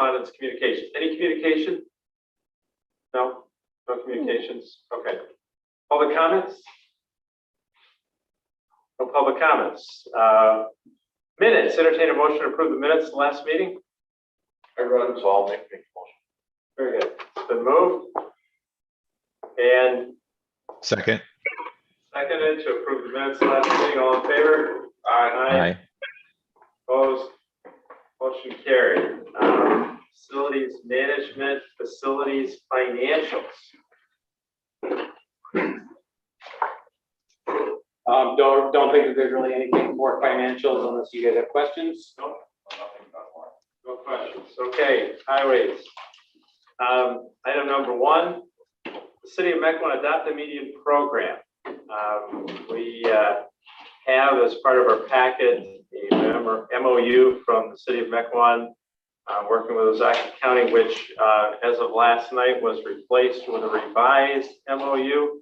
correspondence, communications. Any communication? No? No communications? Okay. Public comments? No public comments. Minutes. Entertain a motion to approve the minutes of the last meeting. I run, so I'll make the motion. Very good. It's been moved. And Second. seconded to approve the minutes of the last meeting. All in favor? Aye. Opposed? Motion carried. Facilities management, facilities financials. Don't think that there's really anything more financials unless you guys have questions. No, no questions. Okay, highways. Item number 1, the City of Mequon adopt a median program. We have as part of our packet a MOU from the City of Mequon working with Ozaukee County, which as of last night was replaced with a revised MOU.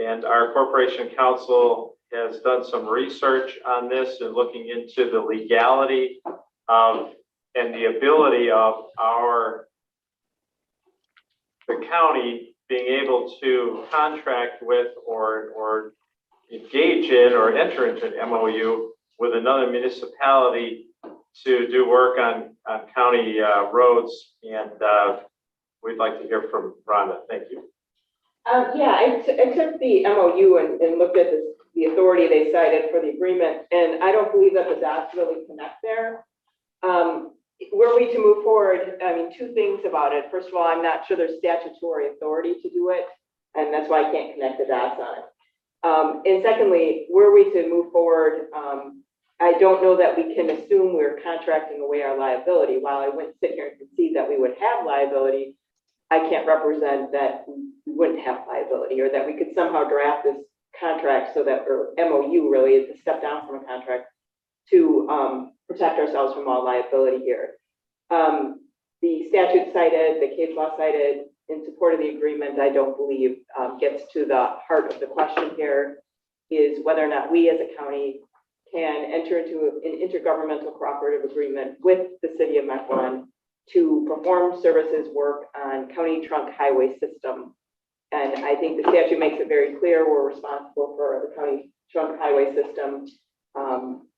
And our Corporation Council has done some research on this and looking into the legality of and the ability of the county being able to contract with or engage in or enter into an MOU with another municipality to do work on county roads. And we'd like to hear from Rhonda. Thank you. Yeah, I took the MOU and looked at the authority they cited for the agreement, and I don't believe that the dots really connect there. Were we to move forward, I mean, 2 things about it. First of all, I'm not sure there's statutory authority to do it, and that's why I can't connect the dots on it. And secondly, were we to move forward, I don't know that we can assume we're contracting away our liability. While I wouldn't sit here and concede that we would have liability, I can't represent that we wouldn't have liability or that we could somehow draft this contract so that, or MOU really is a step down from a contract to protect ourselves from all liability here. The statute cited, the case law cited in support of the agreement, I don't believe gets to the heart of the question here, is whether or not we as a county can enter into an intergovernmental cooperative agreement with the City of Mequon to perform services work on county trunk highway system. And I think the statute makes it very clear we're responsible for the county trunk highway system,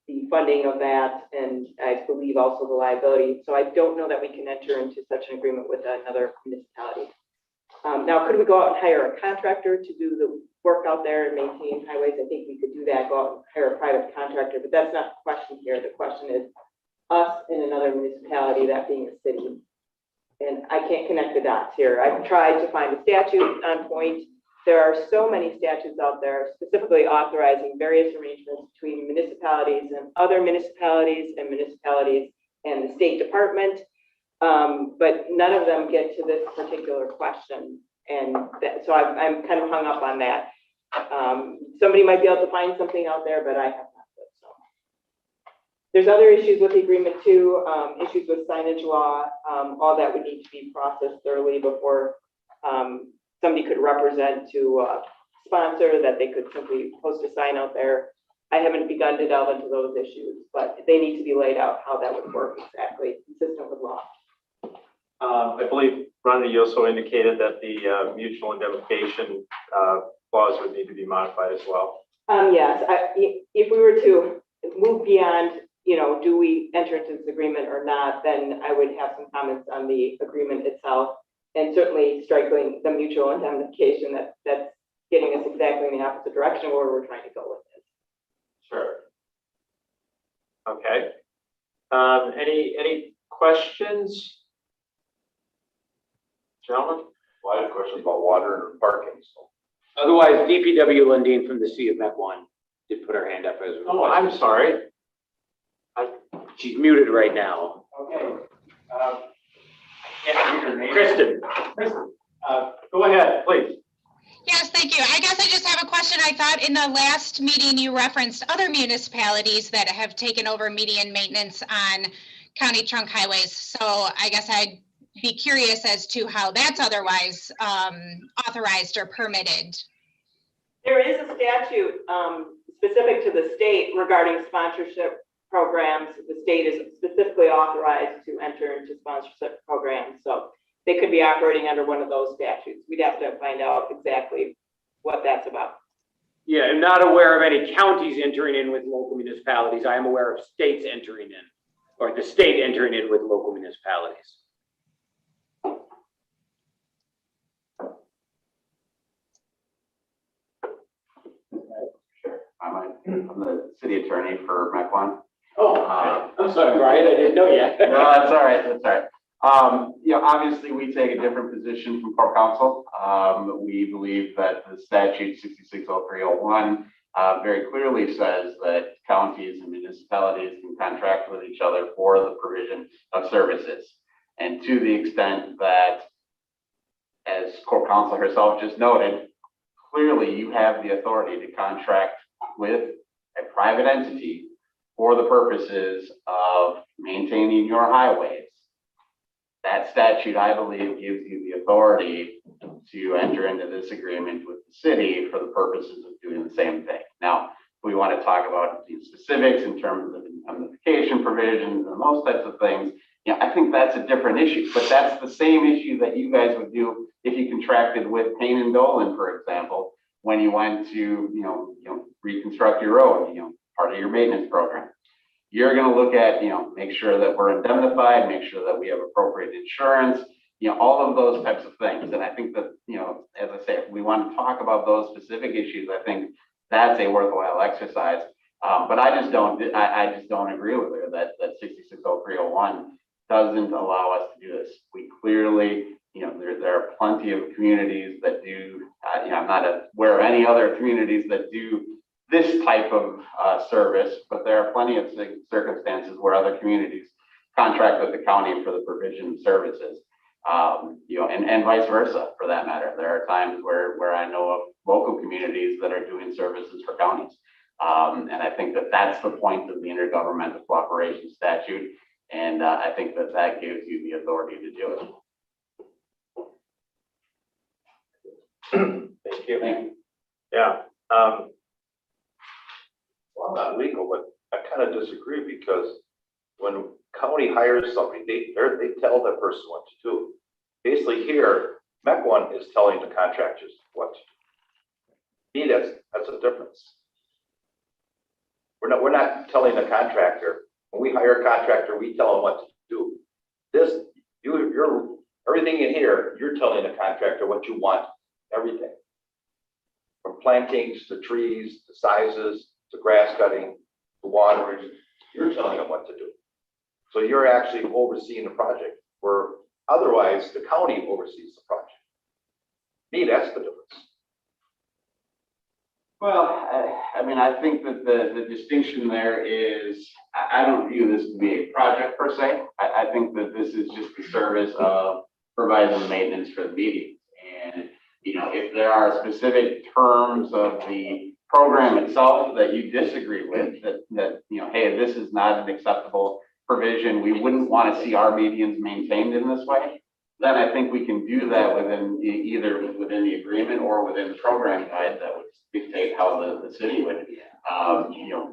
the funding of that, and I believe also the liability. So I don't know that we can enter into such an agreement with another municipality. Now, could we go out and hire a contractor to do the work out there and maintain highways? I think we could do that, go out and hire a private contractor, but that's not the question here. The question is us and another municipality, that being a city. And I can't connect the dots here. I've tried to find a statute on point. There are so many statutes out there specifically authorizing various arrangements between municipalities and other municipalities and municipalities and the State Department. But none of them get to this particular question. And so I'm kind of hung up on that. Somebody might be able to find something out there, but I have not. So there's other issues with the agreement too, issues with signage law, all that would need to be processed thoroughly before somebody could represent to sponsor that they could simply post a sign out there. I haven't begun to delve into those issues, but they need to be laid out how that would work exactly, consistent with law. I believe, Rhonda, you also indicated that the mutual indemnification clause would need to be modified as well. Yes, if we were to move beyond, do we enter into this agreement or not, then I would have some comments on the agreement itself, and certainly striking the mutual indemnification that's getting us exactly in the opposite direction where we're trying to go with this. Sure. Okay. Any questions? Gentlemen? Well, I have questions about water and parking. So. Otherwise, DPW Lundeen from the City of Mequon did put her hand up as well. Oh, I'm sorry. She's muted right now. Okay. I can't read her name. Kristen. Go ahead, please. Yes, thank you. I guess I just have a question. I thought in the last meeting you referenced other municipalities that have taken over median maintenance on county trunk highways. So I guess I'd be curious as to how that's otherwise authorized or permitted. There is a statute specific to the state regarding sponsorship programs. The state is specifically authorized to enter into sponsorship programs, so they could be operating under one of those statutes. We'd have to find out exactly what that's about. Yeah, I'm not aware of any counties entering in with local municipalities. I am aware of states entering in, or the state entering in with local municipalities. Sure. I'm the city attorney for Mequon. Oh, I'm sorry, Brian, I didn't know yet. No, that's all right, that's all right. Obviously, we take a different position from Corp Council. We believe that the statute 660301 very clearly says that counties and municipalities can contract with each other for the provision of services. And to the extent that, as Corp Council herself just noted, clearly you have the authority to contract with a private entity for the purposes of maintaining your highways. That statute, I believe, gives you the authority to enter into this agreement with the city for the purposes of doing the same thing. Now, if we want to talk about the specifics in terms of indemnification provisions and those types of things, I think that's a different issue, but that's the same issue that you guys would do if you contracted with Payne and Dolan, for example, when you went to, reconstruct your road, part of your maintenance program. You're going to look at, make sure that we're indemnified, make sure that we have appropriate insurance, all of those types of things. And I think that, as I say, if we want to talk about those specific issues, I think that's a worthwhile exercise. But I just don't agree with her that 660301 doesn't allow us to do this. We clearly, there are plenty of communities that do, I'm not aware of any other communities that do this type of service, but there are plenty of circumstances where other communities contract with the county for the provision of services, and vice versa for that matter. There are times where I know of local communities that are doing services for counties. And I think that that's the point of the intergovernmental cooperation statute. And I think that gives you the authority to do it. Thank you. Thank you. Yeah. Well, I'm not legal, but I kind of disagree because when county hires somebody, they tell that person what to do. Basically here, Mequon is telling the contractors what to do. To me, that's a difference. We're not telling the contractor. When we hire a contractor, we tell them what to do. You're everything in here, you're telling the contractor what you want, everything. From plantings to trees, to sizes, to grass cutting, to watering, you're telling them what to do. So you're actually overseeing the project, where otherwise the county oversees the project. To me, that's the difference. Well, I think that the distinction there is, I don't view this to be a project per se. I think that this is just the service of providing the maintenance for the meetings. And, if there are specific terms of the program itself that you disagree with, that hey, this is not an acceptable provision, we wouldn't want to see our medians maintained in this way, then I think we can do that either within the agreement or within the program guide that would dictate how the city would,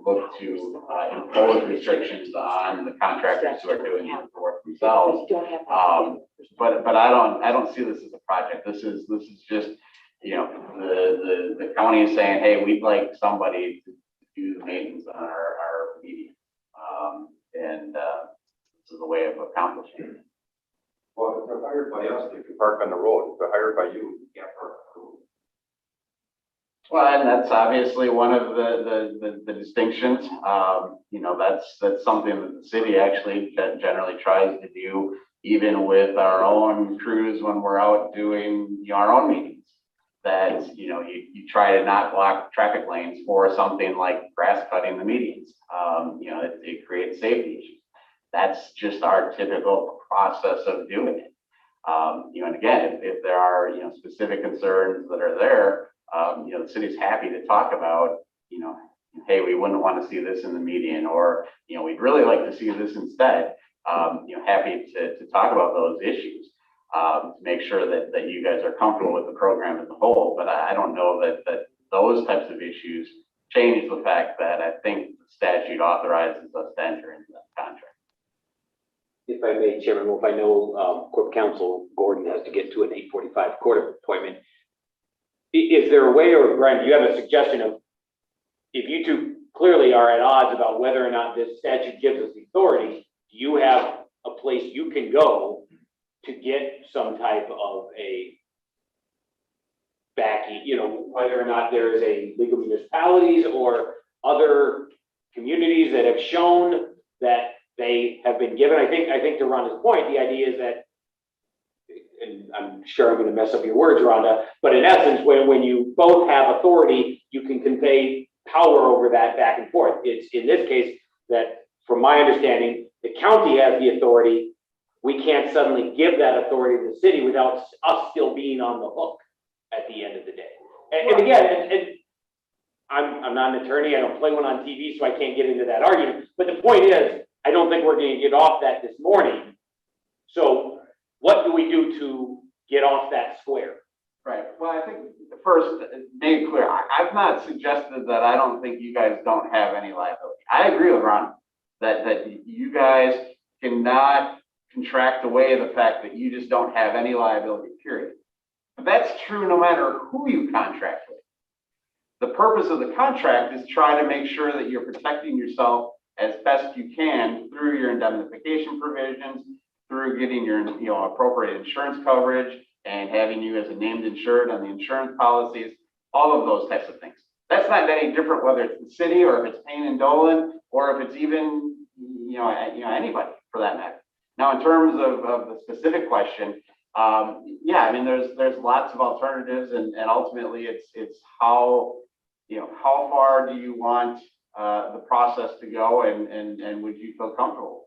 look to impose restrictions on the contractors who are doing the work themselves. But I don't see this as a project. This is just, the county is saying, hey, we'd like somebody to do the maintenance on our median. And this is a way of accomplishing it. Well, if they're hired by us, they can park on the road. If they're hired by you, you can't park on the road. Well, and that's obviously one of the distinctions. That's something that the city actually generally tries to do, even with our own crews when we're out doing our own meetings. That, you try to not block traffic lanes for something like grass cutting the medians. It creates safety issues. That's just our typical process of doing it. And again, if there are, specific concerns that are there, the city's happy to talk about, hey, we wouldn't want to see this in the median, or, we'd really like to see this instead. Happy to talk about those issues, to make sure that you guys are comfortable with the program as a whole. But I don't know that those types of issues change the fact that I think the statute authorizes us to enter into that contract. If I may, Chairman Wolf, I know Corp Counsel Gordon has to get to an 8:45 court appointment. Is there a way, or Brian, do you have a suggestion of, if you two clearly are at odds about whether or not this statute gives us the authority, do you have a place you can go to get some type of a backing, you know, whether or not there is a League of Municipalities or other communities that have shown that they have been given? I think to Rhonda's point, the idea is that, and I'm sure I'm going to mess up your words, Rhonda, but in essence, when you both have authority, you can convey power over that back and forth. It's in this case that, from my understanding, the county has the authority. We can't suddenly give that authority to the city without us still being on the hook at the end of the day. And again, and I'm not an attorney, I don't play one on TV, so I can't get into that argument. But the point is, I don't think we're going to get off that this morning. So what do we do to get off that square? Right. Well, I think first, make it clear, I've not suggested that I don't think you guys don't have any liability. I agree with Ron that you guys cannot contract away the fact that you just don't have any liability, period. But that's true no matter who you contract with. The purpose of the contract is try to make sure that you're protecting yourself as best you can through your indemnification provisions, through getting your appropriate insurance coverage and having you as a named insured on the insurance policies, all of those types of things. That's not any different whether it's the city or if it's Payne and Dolan or if it's even anybody for that matter. Now, in terms of the specific question, yeah, I mean, there's lots of alternatives, and ultimately it's how far do you want the process to go, and would you feel comfortable?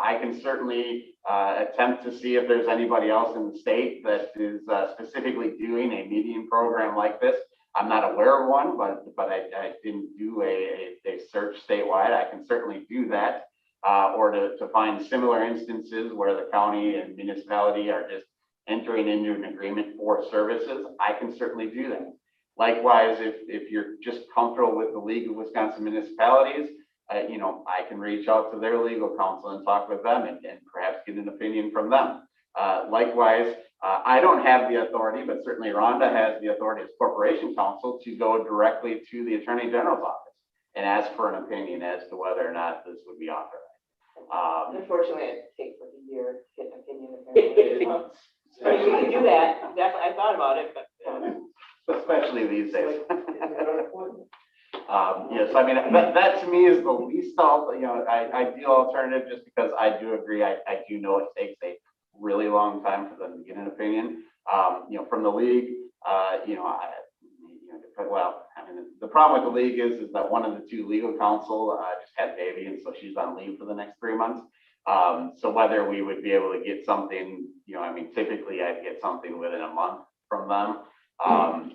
I can certainly attempt to see if there's anybody else in the state that is specifically doing a median program like this. I'm not aware of one, but I didn't do a search statewide. I can certainly do that, or to find similar instances where the county and municipality are just entering into an agreement for services. I can certainly do that. Likewise, if you're just comfortable with the League of Wisconsin Municipalities, I can reach out to their legal counsel and talk with them and perhaps get an opinion from them. Likewise, I don't have the authority, but certainly Rhonda has the authority as corporation counsel to go directly to the Attorney General's office and ask for an opinion as to whether or not this would be authorized. Unfortunately, it takes like a year to get an opinion. Apparently. I mean, you can do that. Definitely, I thought about it, but especially these days. Yes, I mean, that to me is the least ideal alternative, just because I do agree. I do know it takes a really long time for them to get an opinion. From the league, well, I mean, the problem with the league is that one of the two legal counsel just had a baby, and so she's on leave for the next 3 months. So whether we would be able to get something, I mean, typically I'd get something within a month from them.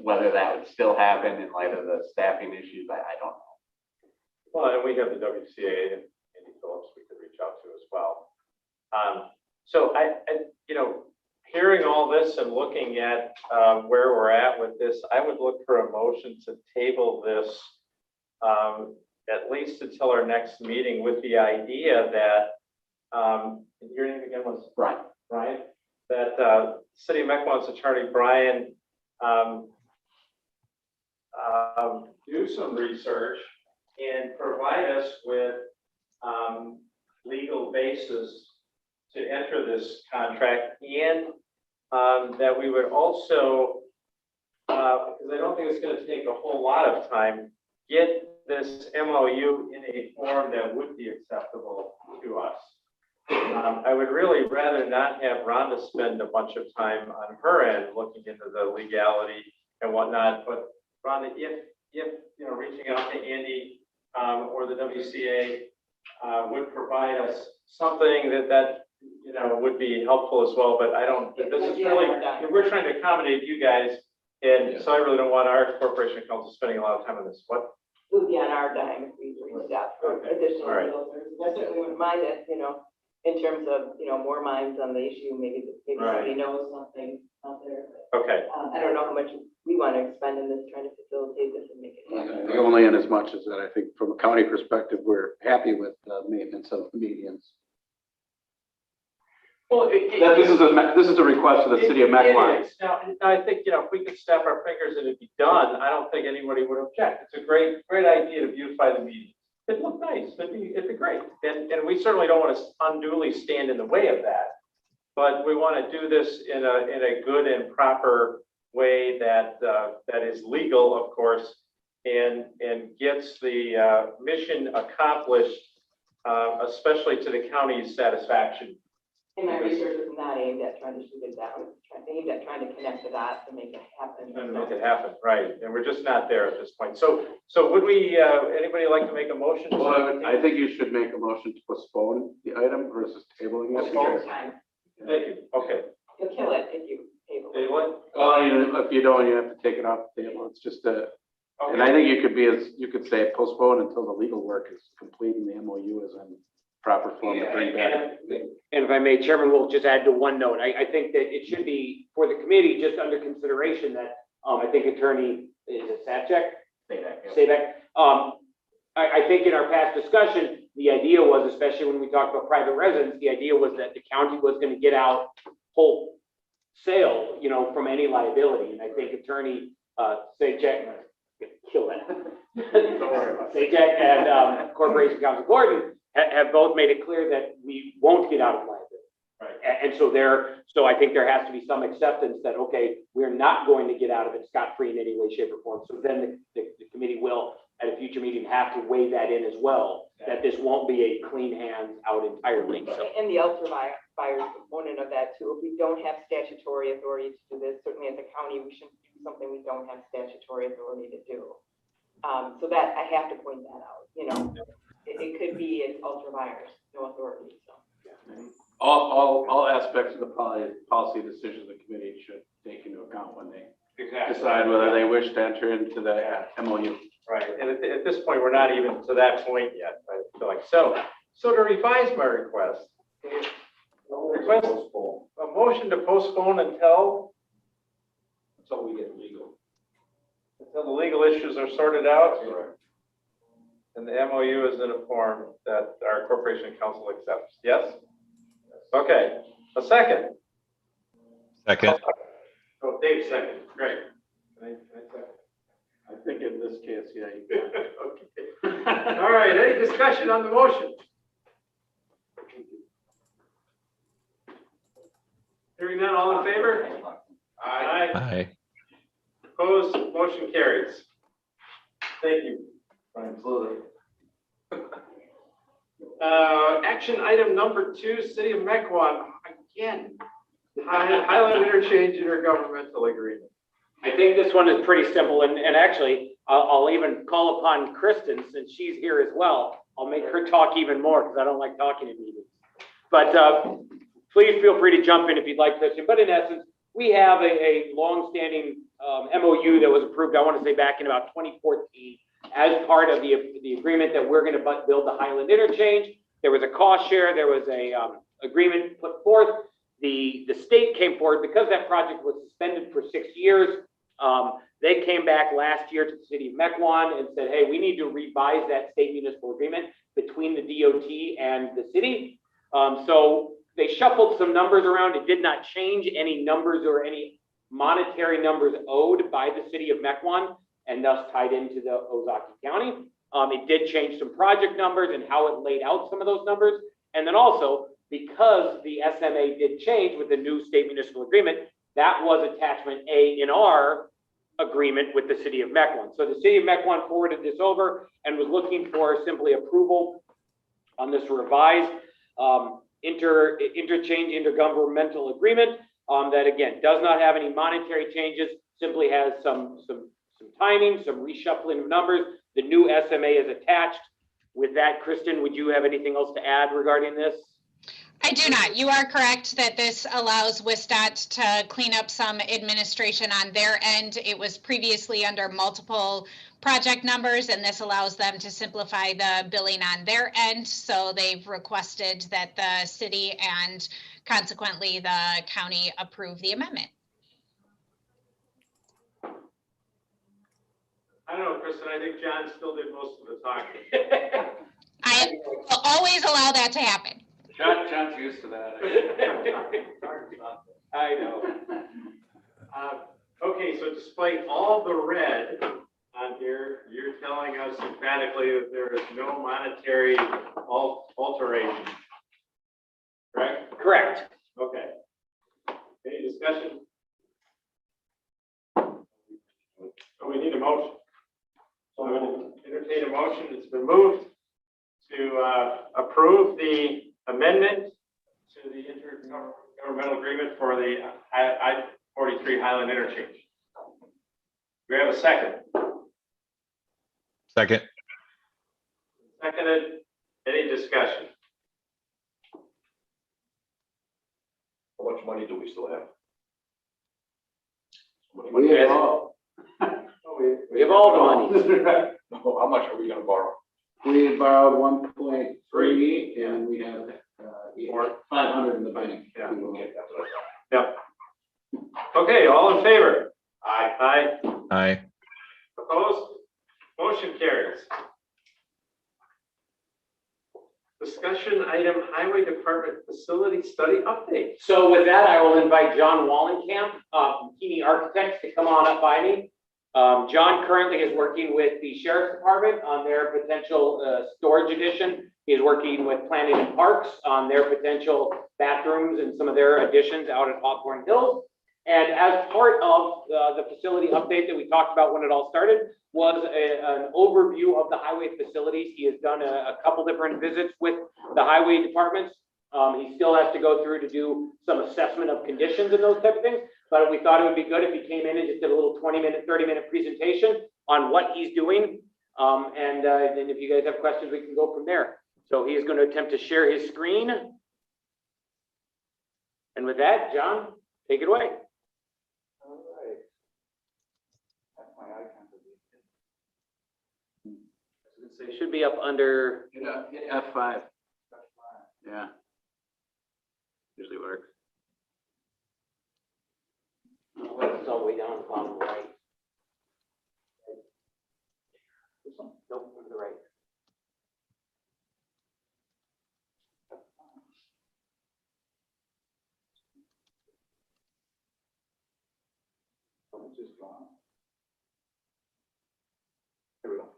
Whether that would still happen in light of the staffing issues, I don't know. Well, and we have the WCA and Andy Phillips we could reach out to as well. So I hearing all this and looking at where we're at with this, I would look for a motion to table this at least until our next meeting, with the idea that your name again was Brian, that City of Mequon's attorney Brian do some research and provide us with legal basis to enter this contract, and that we would also, because I don't think it's going to take a whole lot of time, get this MOU in a form that would be acceptable to us. I would really rather not have Rhonda spend a bunch of time on her end looking into the legality and whatnot. But Rhonda, if reaching out to Andy or the WCA would provide us something that would be helpful as well. But I don't. This is really, we're trying to accommodate you guys, and so I really don't want our corporation counsel spending a lot of time on this. What? It would be on our dime if we reached out for additional filters. I certainly wouldn't mind it, in terms of, more minds on the issue, maybe somebody knows something out there. Okay, I don't know how much we want to expend in this, trying to facilitate this and make it happen. Only in as much as that, I think from a county perspective, we're happy with the maintenance of the medians. well, This is a request of the city of Mequon. It is. Now, I think, if we could snap our fingers and it'd be done, I don't think anybody would object. It's a great idea to beautify the medians. It'd look nice, it'd be great. And we certainly don't want to unduly stand in the way of that. But we want to do this in a good and proper way that is legal, of course, and gets the mission accomplished, especially to the county's satisfaction. And my research is not aimed at trying to shoot it down, it's aimed at trying to connect the dots and make it happen. And make it happen, right? And we're just not there at this point. So would we, anybody like to make a motion? Well, I think you should make a motion to postpone the item versus tabling it. Postpone. Time. Thank you. Okay. You'll kill it if you table it. Anyone? Well, if you don't, you have to take it off the table. It's just a, and I think you could say postpone until the legal work is complete and the MOU is in proper form to bring back. And if I may, Chairman, we'll just add to one note. I think that it should be for the committee just under consideration that, I think Attorney, is it Satchek? Say that. I think in our past discussion, the idea was, especially when we talked about private residents, the idea was that the county was going to get out wholesale, from any liability. And I think Attorney, Sajak, kill that. Sajak and Corporation Counsel Gordon have both made it clear that we won't get out of liability. Right. And so I think there has to be some acceptance that, okay, we're not going to get out of it scot-free in any way, shape, or form. So then the committee will, at a future meeting, have to weigh that in as well, that this won't be a clean hands out entirely. So. And the ultra buyers component of that too. If we don't have statutory authority to do this, certainly as a county, we shouldn't do something we don't have statutory authority to do. So that I have to point that out, it could be it's ultra buyers, no authority, so. All aspects of the policy decisions the committee should take into account when they decide whether they wish to enter into the MOU. Right. And at this point, we're not even to that point yet. I feel like so to revise my request. A motion to postpone until we get legal. Until the legal issues are sorted out. And the MOU is in a form that our corporation council accepts. Yes? Okay. A second. Second. Oh, Dave second. Great. I think in this case, yeah. Okay. All right. Any discussion on the motion? Hearing none, all in favor? Aye. Aye. Opposed, motion carries. Thank you. Absolutely. Action item number 2, City of Mequon, again, Highland Interchange Intergovernmental Agreement. I think this one is pretty simple, and actually, I'll even call upon Kristen, since she's here as well. I'll make her talk even more, because I don't like talking in meetings. But please feel free to jump in if you'd like, Kristen. But in essence, we have a long-standing MOU that was approved, I want to say back in about 2014, as part of the agreement that we're going to build the Highland Interchange. There was a cost share, there was a agreement put forth. The state came forward because that project was suspended for 6 years. They came back last year to the city of Mequon and said, hey, we need to revise that state municipal agreement between the DOT and the city. So they shuffled some numbers around. It did not change any numbers or any monetary numbers owed by the city of Mequon, and thus tied into the Ozaukee County. It did change some project numbers and how it laid out some of those numbers. And then also, because the SMA did change with the new state municipal agreement, that was attachment A in our agreement with the city of Mequon. So the city of Mequon forwarded this over and was looking for simply approval on this revised interchange intergovernmental agreement that, again, does not have any monetary changes, simply has some timing, some reshuffling of numbers. The new SMA is attached. With that, Kristen, would you have anything else to add regarding this? I do not. You are correct that this allows WISDOT to clean up some administration on their end. It was previously under multiple project numbers, and this allows them to simplify the billing on their end. So they've requested that the city and consequently the county approve the amendment. I don't know, Kristen, I think John still did most of the talking. I will always allow that to happen. John's used to that. I know. Okay, so despite all the red on here, you're telling us emphatically that there is no monetary alteration. Correct? Correct. Okay. Any discussion? So we need a motion. So I'm going to entertain a motion. It's been moved to approve the amendment to the intergovernmental agreement for the I-43 Highland Interchange. Do we have a second? Second. Seconded. Any discussion? How much money do we still have? We have all, We have all the money. No, how much are we gonna borrow? we borrowed 1.3 and we have 500 in the bank. Yeah. Okay, that's what I thought. Yep. Okay, all in favor? Aye. Aye. Aye. Opposed? Motion carries. Discussion item, Highway Department Facility Study Update. So with that, I will invite John Wallenkamp from Keeney Architects to come on up by me. John currently is working with the Sheriff's Department on their potential storage addition. He is working with Planning and Parks on their potential bathrooms and some of their additions out at Hawthorne Hills. And as part of the facility update that we talked about when it all started was an overview of the highway facilities. He has done a couple different visits with the highway departments. He still has to go through to do some assessment of conditions and those type of things. But we thought it would be good if he came in and just did a little 20-minute, 30-minute presentation on what he's doing. And then if you guys have questions, we can go from there. So he is going to attempt to share his screen. And with that, John, take it away. All right. That's my icon. So it should be up under, Hit F5. Yeah. Usually works. it's all the way down to the bottom right. Nope, to the right. Here we go.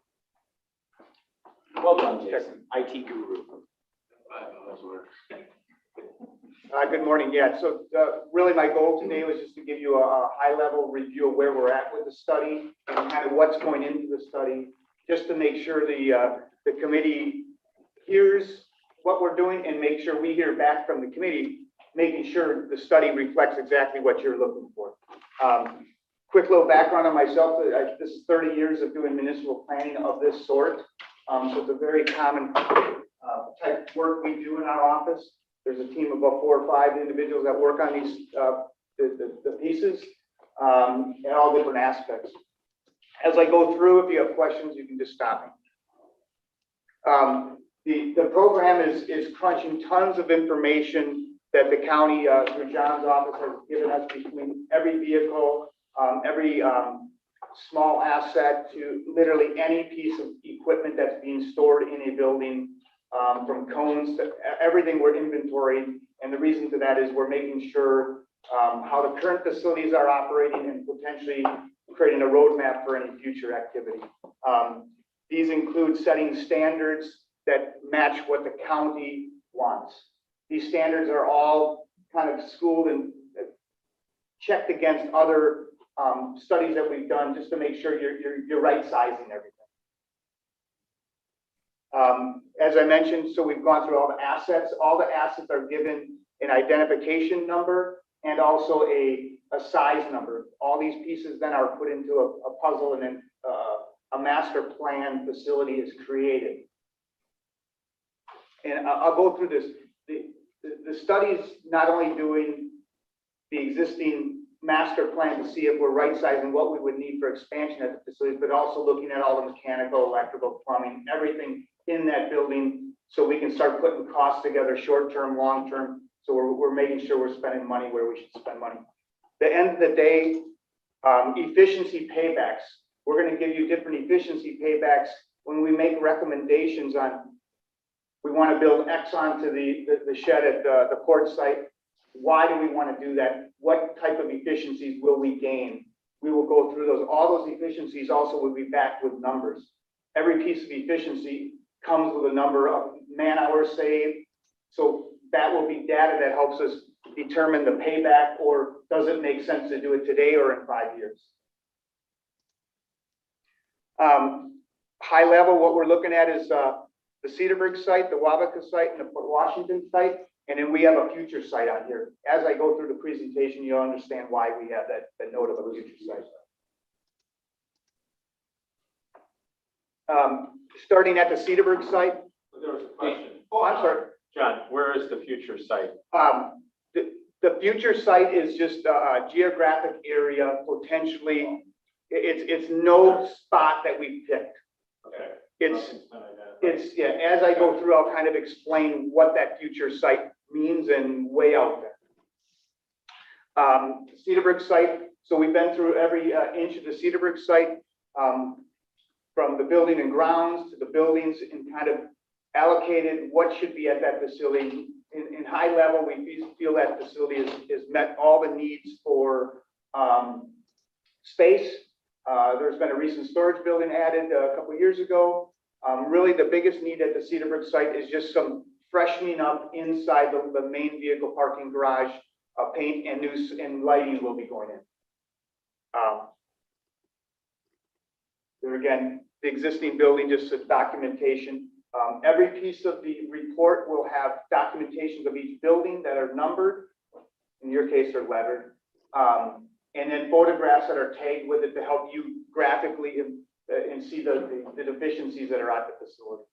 Well done, Jason, IT guru. Good morning. Yeah, so really my goal today was just to give you a high-level review of where we're at with the study and kind of what's going into the study, just to make sure the committee hears what we're doing and make sure we hear back from the committee, making sure the study reflects exactly what you're looking for. Quick little background on myself. This is 30 years of doing municipal planning of this sort. So it's a very common type of work we do in our office. There's a team of about 4 or 5 individuals that work on these the pieces in all different aspects. As I go through, if you have questions, you can just stop me. The program is crunching tons of information that the county through John's office has given us between every vehicle, every small asset to literally any piece of equipment that's being stored in a building. From cones to everything we're inventorying. And the reason to that is we're making sure how the current facilities are operating and potentially creating a roadmap for any future activity. These include setting standards that match what the county wants. These standards are all kind of schooled and checked against other studies that we've done just to make sure you're right sizing everything. As I mentioned, so we've gone through all the assets. All the assets are given an identification number and also a size number. All these pieces then are put into a puzzle, and then a master plan facility is created. And I'll go through this. The the study's not only doing the existing master plan to see if we're right sizing what we would need for expansion at the facilities, but also looking at all the mechanical, electrical, plumbing, everything in that building, so we can start putting costs together, short-term, long-term. So we're making sure we're spending money where we should spend money. The end of the day, efficiency paybacks. We're going to give you different efficiency paybacks when we make recommendations on, we want to build X onto the shed at the port site. Why do we want to do that? What type of efficiencies will we gain? We will go through those. All those efficiencies also will be backed with numbers. Every piece of efficiency comes with a number of man hours saved. So that will be data that helps us determine the payback, or does it make sense to do it today or in 5 years? High level, what we're looking at is the Cedarburg site, the Wabaca site, and the Port Washington site. And then we have a future site out here. As I go through the presentation, you'll understand why we have that note of a future site. Starting at the Cedarburg site. There was a question. Oh, I'm sorry. John, where is the future site? The future site is just a geographic area, potentially. It's no spot that we picked. Okay. It's, yeah, as I go through, I'll kind of explain what that future site means and way out there. Cedarburg site, so we've been through every inch of the Cedarburg site, from the building and grounds to the buildings, and kind of allocated what should be at that facility. In high level, we feel that facility is met all the needs for space. There's been a recent storage building added a couple of years ago. Really, the biggest need at the Cedarburg site is just some freshening up inside the main vehicle parking garage. Paint and lighting will be going in. There again, the existing building, just a documentation. Every piece of the report will have documentations of each building that are numbered. In your case, they're lettered. And then photographs that are tagged with it to help you graphically and see the deficiencies that are at the facility.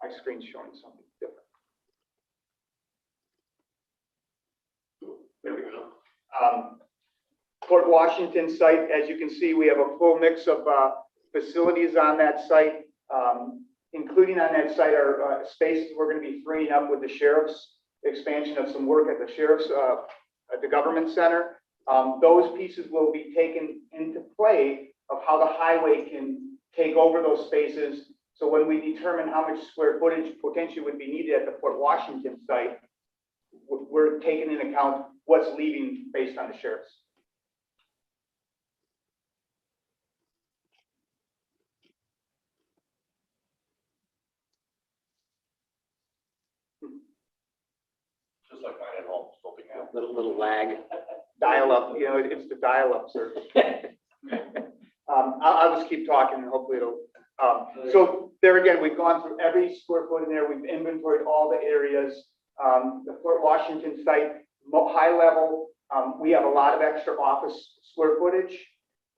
My screen's showing something different. There we go. Port Washington site, as you can see, we have a full mix of facilities on that site. Including on that site are spaces we're going to be freeing up with the sheriff's expansion of some work at the sheriff's, at the government center. Those pieces will be taken into play of how the highway can take over those spaces. So when we determine how much square footage potentially would be needed at the Port Washington site, we're taking into account what's leaving based on the sheriff's. Just like I at home, sloping out. Little lag. Dial up, you know, it's the dial up, sir. I'll just keep talking and hopefully it'll, so there again, we've gone through every square foot in there. We've inventoried all the areas. The Port Washington site, high level, we have a lot of extra office square footage.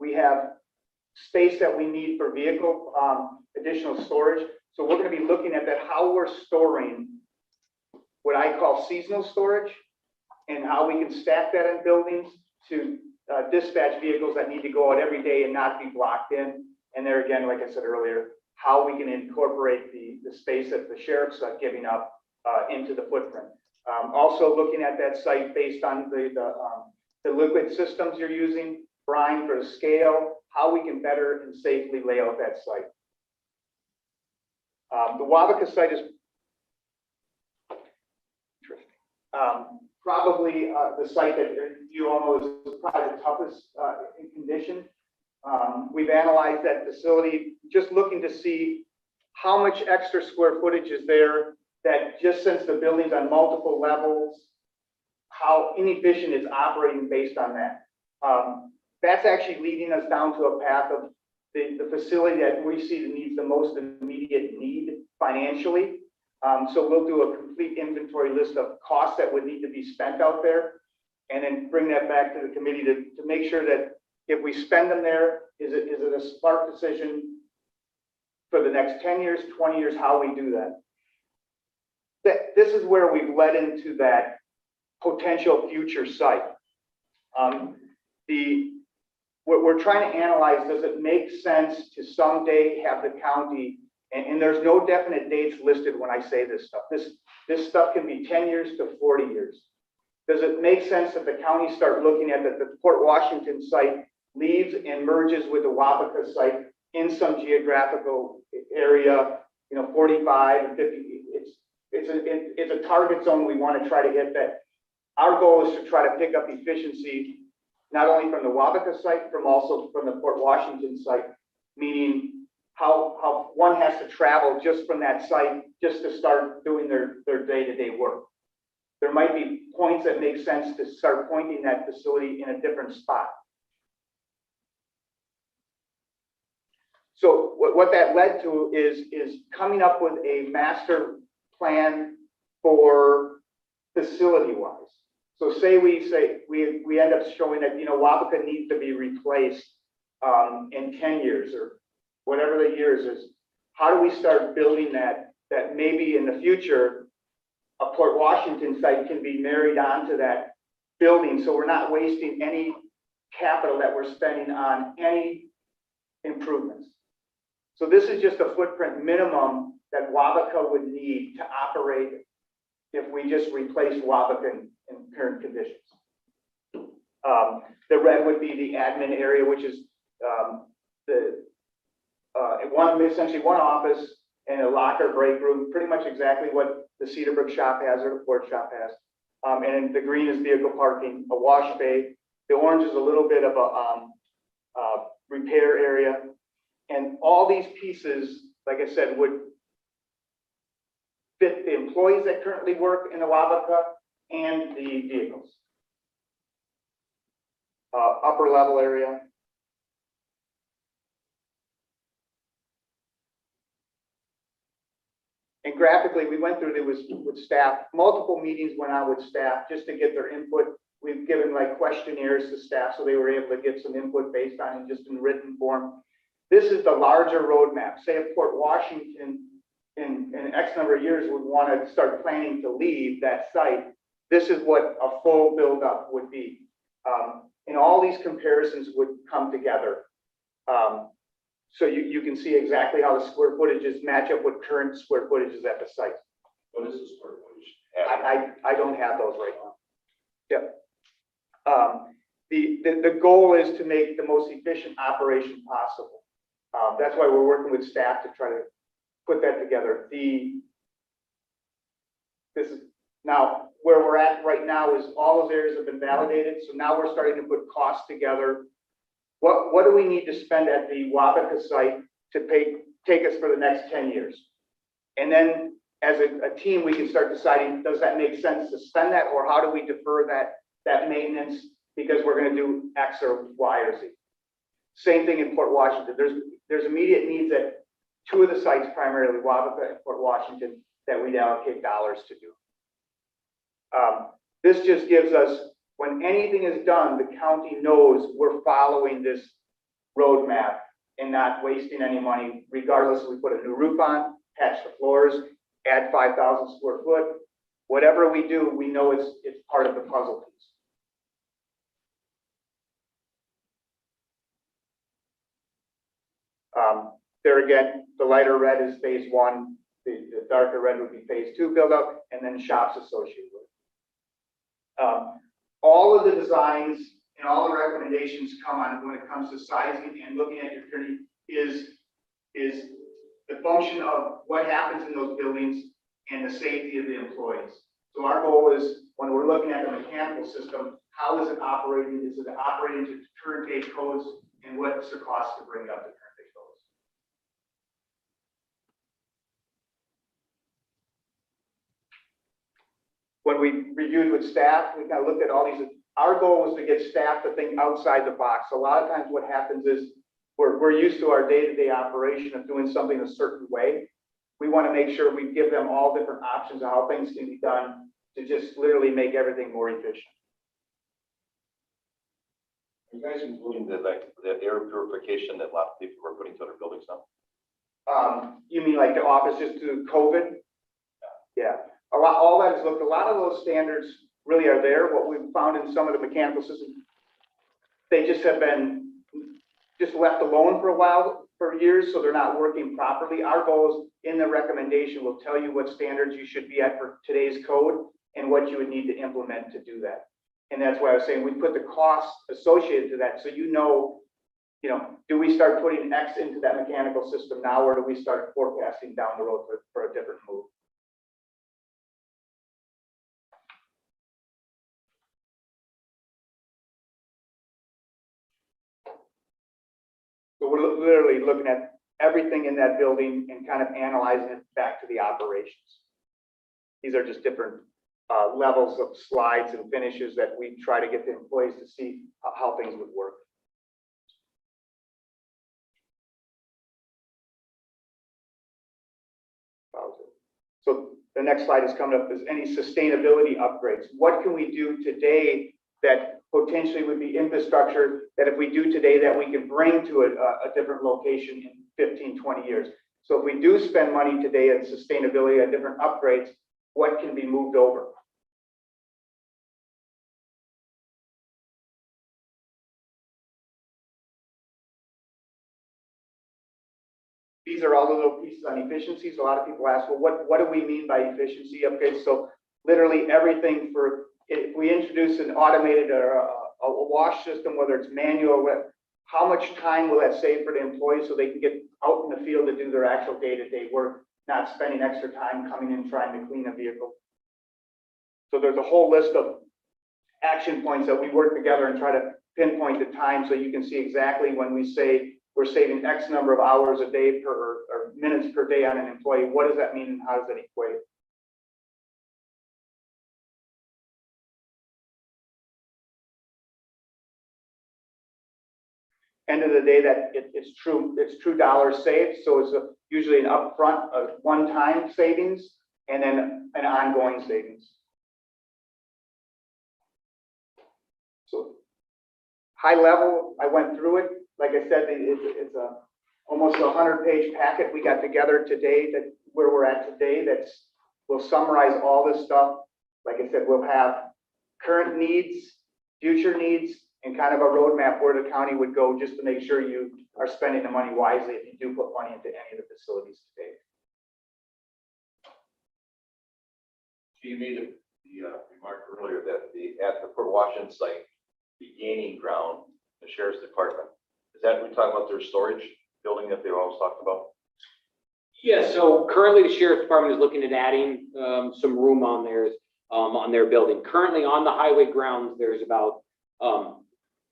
We have space that we need for vehicle, additional storage. So we're going to be looking at that, how we're storing what I call seasonal storage, and how we can stack that in buildings to dispatch vehicles that need to go out every day and not be blocked in. And there again, like I said earlier, how we can incorporate the space that the sheriff's giving up into the footprint. Also looking at that site based on the liquid systems you're using, brine for the scale, how we can better and safely lay out that site. The Wabaca site is probably the site that you all know is probably the toughest in condition. We've analyzed that facility, just looking to see how much extra square footage is there, that just since the building's on multiple levels, how inefficient it's operating based on that. That's actually leading us down to a path of the facility that we see needs the most immediate need financially. So we'll do a complete inventory list of costs that would need to be spent out there, and then bring that back to the committee to make sure that if we spend them there, is it a smart decision for the next 10 years, 20 years, how we do that. This is where we've led into that potential future site. What we're trying to analyze, does it make sense to someday have the county, and there's no definite dates listed when I say this stuff. This stuff can be 10 years to 40 years. Does it make sense that the county start looking at that the Port Washington site leaves and merges with the Wabaka site in some geographical area, 45 and 50? It's a target zone we want to try to hit that. Our goal is to try to pick up efficiency, not only from the Wabaka site, also from the Port Washington site, meaning how one has to travel just from that site just to start doing their day-to-day work. There might be points that make sense to start pointing that facility in a different spot. So what that led to is coming up with a master plan for facility-wise. So say we end up showing that, Wabaka needs to be replaced in 10 years or whatever the years is. How do we start building that maybe in the future, a Port Washington site can be married onto that building, so we're not wasting any capital that we're spending on any improvements. So this is just a footprint minimum that Wabaka would need to operate if we just replace Wabaka in current conditions. The red would be the admin area, which is essentially one office and a locker break room, pretty much exactly what the Cedarbrook shop has or the Port shop has. And the green is vehicle parking, a wash bay. The orange is a little bit of a repair area. And all these pieces, like I said, would fit the employees that currently work in the Wabaka and the vehicles. Upper level area. And graphically, we went through it with staff. Multiple meetings went on with staff just to get their input. We've given like questionnaires to staff so they were able to get some input based on it just in written form. This is the larger roadmap. Say if Port Washington in X number of years would want to start planning to leave that site, this is what a full buildup would be. And all these comparisons would come together. So you can see exactly how the square footages match up with current square footages at the site. What is the square footage? I don't have those right now. Yep. The goal is to make the most efficient operation possible. That's why we're working with staff to try to put that together. This is now where we're at right now is all those areas have been validated. So now we're starting to put costs together. What do we need to spend at the Wabaka site to take us for the next 10 years? And then as a team, we can start deciding, does that make sense to spend that, or how do we defer that maintenance because we're going to do X or Y or Z? Same thing in Port Washington. There's immediate needs at two of the sites, primarily Wabaka and Port Washington, that we'd allocate dollars to do. This just gives us, when anything is done, the county knows we're following this roadmap and not wasting any money, regardless if we put a new roof on, patch the floors, add 5,000 square foot, whatever we do, we know it's part of the puzzle piece. There again, the lighter red is phase one, the darker red would be phase two build up, and then shops associated with it. All of the designs and all the recommendations come on when it comes to sizing and looking at your journey is the function of what happens in those buildings and the safety of the employees. So our goal is, when we're looking at the mechanical system, how is it operating? Is it operating to current day codes, and what's the cost to bring it up to current day codes? When we reviewed with staff, we kind of looked at all these. Our goal was to get staff to think outside the box. A lot of times what happens is we're used to our day-to-day operation of doing something a certain way. We want to make sure we give them all different options of how things can be done to just literally make everything more efficient. Are you guys including the air purification that a lot of people are putting to their buildings now? You mean like the office just through COVID? Yeah, all that is, look, a lot of those standards really are there. What we've found in some of the mechanical systems, they just have been just left alone for a while, for years, so they're not working properly. Our goals in the recommendation will tell you what standards you should be at for today's code and what you would need to implement to do that. And that's why I was saying we put the costs associated to that, so you know, do we start putting X into that mechanical system now, or do we start forecasting down the road for a different move? So we're literally looking at everything in that building and kind of analyzing it back to the operations. These are just different levels of slides and finishes that we try to get the employees to see how things would work. So the next slide is coming up, is any sustainability upgrades. What can we do today that potentially would be infrastructure that if we do today that we can bring to a different location in 15, 20 years? So if we do spend money today on sustainability and different upgrades, what can be moved over? These are all the little pieces on efficiencies. A lot of people ask, well, what do we mean by efficiency? Okay, so literally everything for, if we introduce an automated or a wash system, whether it's manual, how much time will that save for the employees so they can get out in the field to do their actual day-to-day work, not spending extra time coming in trying to clean a vehicle? So there's a whole list of action points that we work together and try to pinpoint the time so you can see exactly when we say we're saving X number of hours a day or minutes per day on an employee. What does that mean and how does that equate? End of the day, that it's true dollars saved. So it's usually an upfront, a one-time savings, and then an ongoing savings. So high level, I went through it. Like I said, it's almost a 100-page packet we got together today, that where we're at today. We'll summarize all this stuff. Like I said, we'll have current needs, future needs, and kind of a roadmap where the county would go just to make sure you are spending the money wisely if you do put money into any of the facilities today. You made the remark earlier that at the Port Washington site, the gaining ground, the sheriff's department, is that we talking about their storage building that they always talked about? Yeah, so currently the sheriff's department is looking at adding some room on their building. Currently on the highway grounds, there's about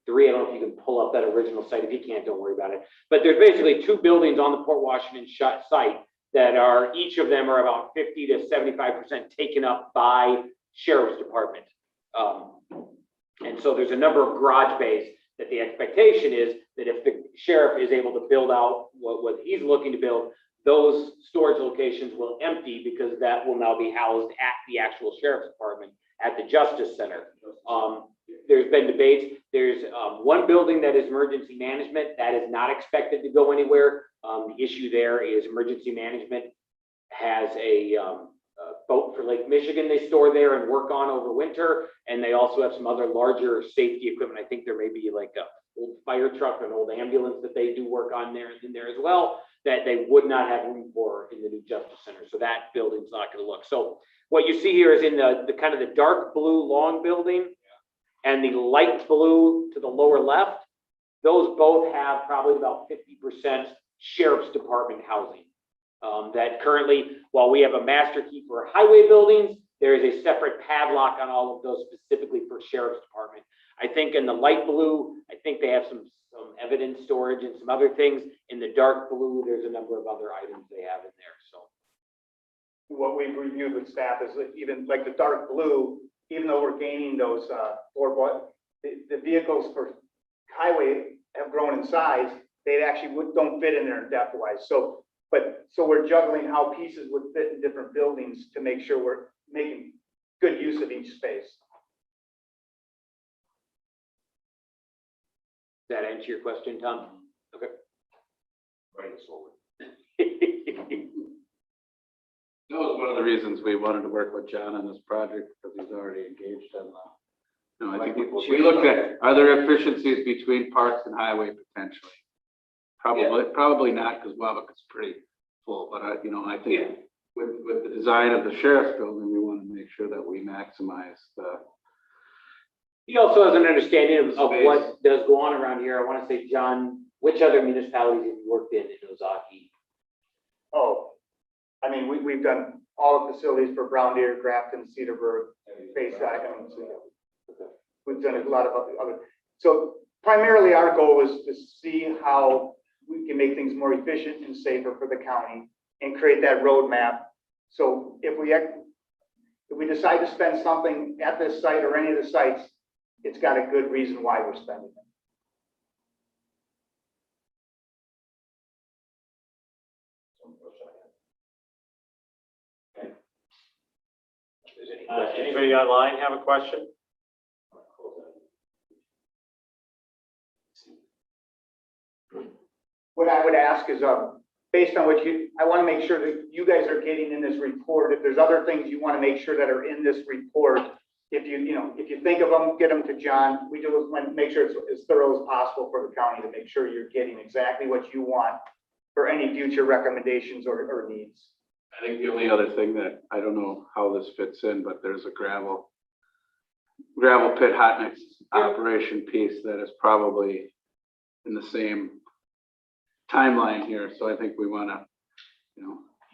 three. I don't know if you can pull up that original site. If you can't, don't worry about it. But there's basically two buildings on the Port Washington site that are, each of them are about 50 to 75% taken up by sheriff's department. And so there's a number of garage bays that the expectation is that if the sheriff is able to build out what he's looking to build, those storage locations will empty because that will now be housed at the actual sheriff's department at the Justice Center. There's been debates. There's one building that is emergency management that is not expected to go anywhere. The issue there is emergency management has a boat for Lake Michigan they store there and work on over winter. And they also have some other larger safety equipment. I think there may be like a old fire truck or an old ambulance that they do work on there in there as well, that they would not have room for in the new Justice Center. So that building's not going to look. So what you see here is in the kind of the dark blue long building and the light blue to the lower left, those both have probably about 50% sheriff's department housing. That currently, while we have a master key for highway buildings, there is a separate padlock on all of those specifically for sheriff's department. I think in the light blue, I think they have some evidence storage and some other things. In the dark blue, there's a number of other items they have in there. So what we've reviewed with staff is that even like the dark blue, even though we're gaining those the vehicles for highway have grown in size, they actually don't fit in there depth wise. So we're juggling how pieces would fit in different buildings to make sure we're making good use of each space. does that answer your question, Tom? Okay. Right, slowly. That was one of the reasons we wanted to work with John on this project, because he's already engaged in the, I think we looked at, are there efficiencies between parks and highway potentially? Probably not, because Waback is pretty full, but I think with the design of the sheriff's building, we want to make sure that we maximize the. He also has an understanding of Space. what does go on around here. I want to say, John, which other municipalities have you worked in Ozaki? Oh, I mean, we've done all the facilities for Brown Deer, Grafton, Cedarburg, Bayside. We've done a lot of other. So primarily our goal is to see how we can make things more efficient and safer for the county and create that roadmap. So if we decide to spend something at this site or any of the sites, it's got a good reason why we're spending it. Anybody online have a question? What I would ask is, based on what I want to make sure that you guys are getting in this report. If there's other things you want to make sure that are in this report, if you think of them, get them to John. We do want to make sure it's as thorough as possible for the county to make sure you're getting exactly what you want for any future recommendations or needs. I think the only other thing that, I don't know how this fits in, but there's a gravel pit hot mix operation piece that is probably in the same timeline here. So I think we want to,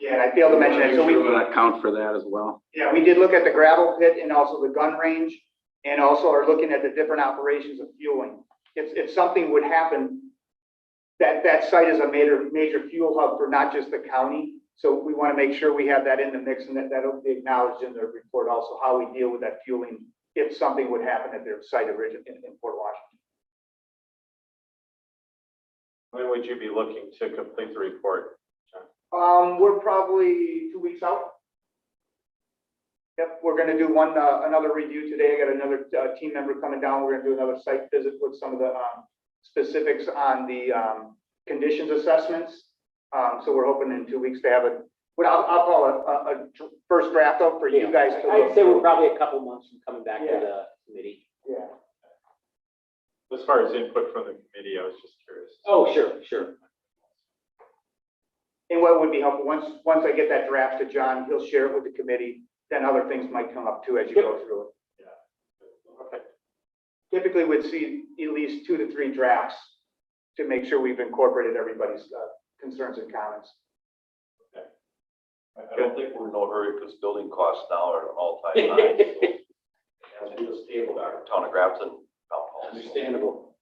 Yeah, and I failed to mention that. So we want to account for that as well. Yeah, we did look at the gravel pit and also the gun range, and also are looking at the different operations of fueling. If something would happen, that site is a major fuel hub for not just the county. So we want to make sure we have that in the mix, and that'll be acknowledged in the report also, how we deal with that fueling if something would happen at their site in Port Washington. When would you be looking to complete the report? We're probably 2 weeks out. Yep, we're gonna do another review today. I got another team member coming down. We're gonna do another site visit with some of the specifics on the conditions assessments. So we're hoping in 2 weeks to have I'll call a first draft up for you guys to I'd look say we're through. probably a couple months from coming back to Yeah. the committee. Yeah. As far as input from the committee, I was just curious. Oh, sure. And what would be helpful, once I get that draft to John, he'll share it with the committee, then other things might come up too as you go through it. Okay. Typically, we'd see at least 2 to 3 drafts to make sure we've incorporated everybody's concerns and comments. I don't think we're in no hurry because building costs now are at an all-time high. So as we just tabled our town of Grafton. Understandable.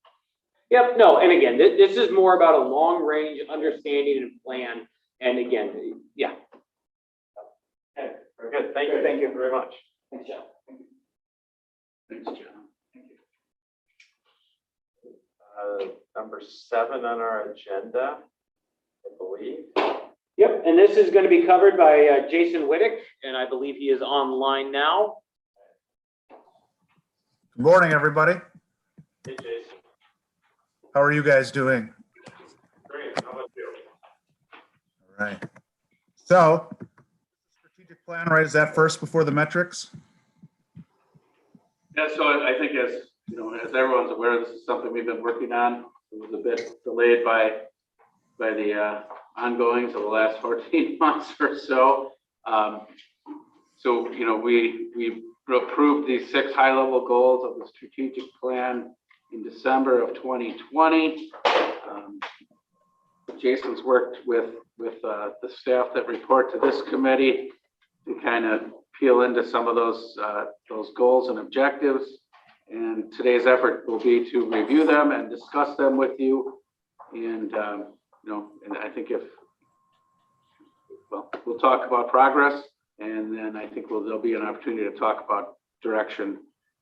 Yep, no, and again, this is more about a long-range understanding and plan. And again, yeah. Okay, very good. Thank you. Thank you very much. Thanks, John. Thanks, John. Number 7 on our agenda, I believe. Yep, and this is going to be covered by Jason Whittick, and I believe he is online now. Good morning, everybody. Hey, Jason. How are you guys doing? Great. How about you? All right. So, strategic plan, right? Is that first before the metrics? Yeah, so I think as everyone's aware, this is something we've been working on. It was a bit delayed by the ongoings of the last 14 months or so. We approved these 6 high-level goals of the strategic plan in December of 2020. Jason's worked with the staff that report to this committee to kind of peel into some of those goals and objectives. And today's effort will be to review them and discuss them with you. And and I think we'll talk about progress, and then I think there'll be an opportunity to talk about direction,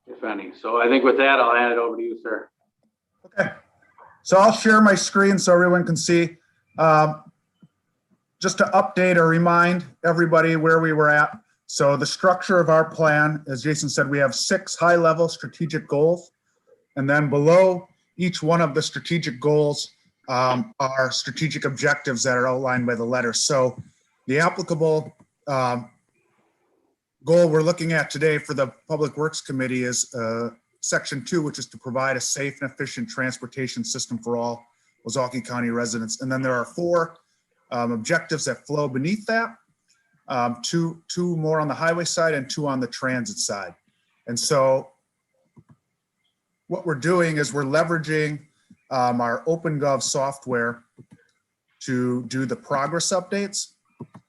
if any. So I think with that, I'll hand it over to you, sir. Okay. So I'll share my screen so everyone can see. Just to update or remind everybody where we were at. So the structure of our plan, as Jason said, we have 6 high-level strategic goals. And then below each one of the strategic goals, our strategic objectives that are outlined by the letter. So the applicable goal we're looking at today for the Public Works Committee is Section 2, which is to provide a safe and efficient transportation system for all Ozaukee County residents. And then there are 4 objectives that flow beneath that, two more on the highway side and 2 on the transit side. And so what we're doing is we're leveraging our OpenGov software to do the progress updates.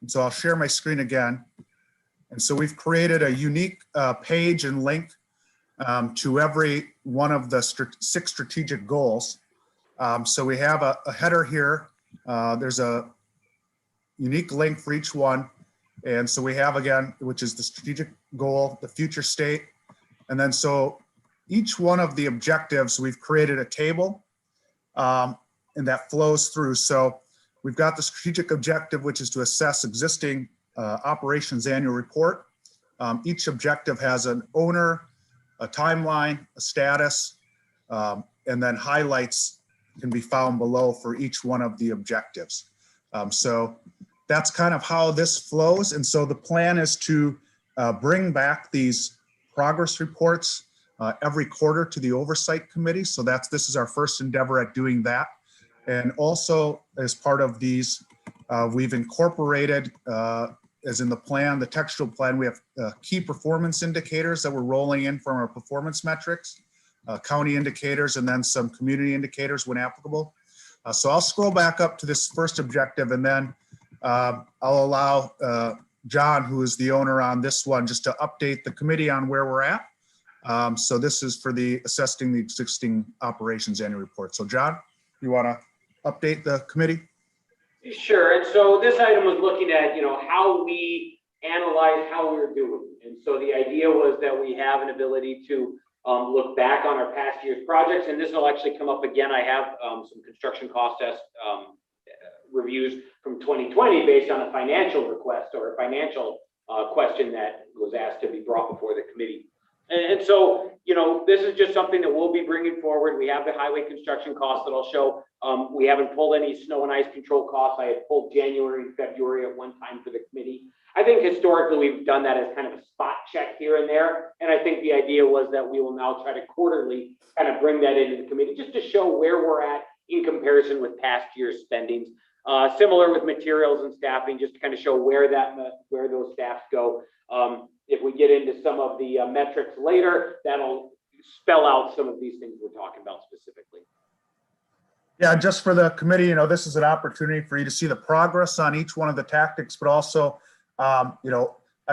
And so I'll share my screen again. And so we've created a unique page and link to every one of the 6 strategic goals. So we have a header here. There's a unique link for each one. And so we have, again, which is the strategic goal, the future state. And then so each one of the objectives, we've created a table and that flows through. So we've got the strategic objective, which is to assess existing operations annual report. Each objective has an owner, a timeline, a status, and then highlights can be found below for each one of the objectives. So that's kind of how this flows. And so the plan is to bring back these progress reports every quarter to the oversight committee. So this is our first endeavor at doing that. And also as part of these, we've incorporated, as in the plan, the textual plan, we have key performance indicators that we're rolling in from our performance metrics, county indicators, and then some community indicators when applicable. So I'll scroll back up to this first objective, and then I'll allow John, who is the owner on this one, just to update the committee on where we're at. So this is for the assessing the existing operations annual report. So John, you want to update the committee? Sure. And so this item was looking at, how we analyze how we're doing. And so the idea was that we have an ability to look back on our past year's projects, and this will actually come up again. I have some construction cost reviews from 2020 based on a financial request or a financial question that was asked to be brought before the committee. And so, this is just something that we'll be bringing forward. We have the highway construction costs that I'll show. We haven't pulled any snow and ice control costs. I had pulled January and February at one time for the committee. I think historically we've done that as kind of a spot check here and there. And I think the idea was that we will now try to quarterly kind of bring that into the committee just to show where we're at in comparison with past year's spendings. Similar with materials and staffing, just to kind of show where those staffs go. If we get into some of the metrics later, that'll spell out some of these things we're talking about specifically. Yeah, just for the committee, this is an opportunity for you to see the progress on each one of the tactics, but also, I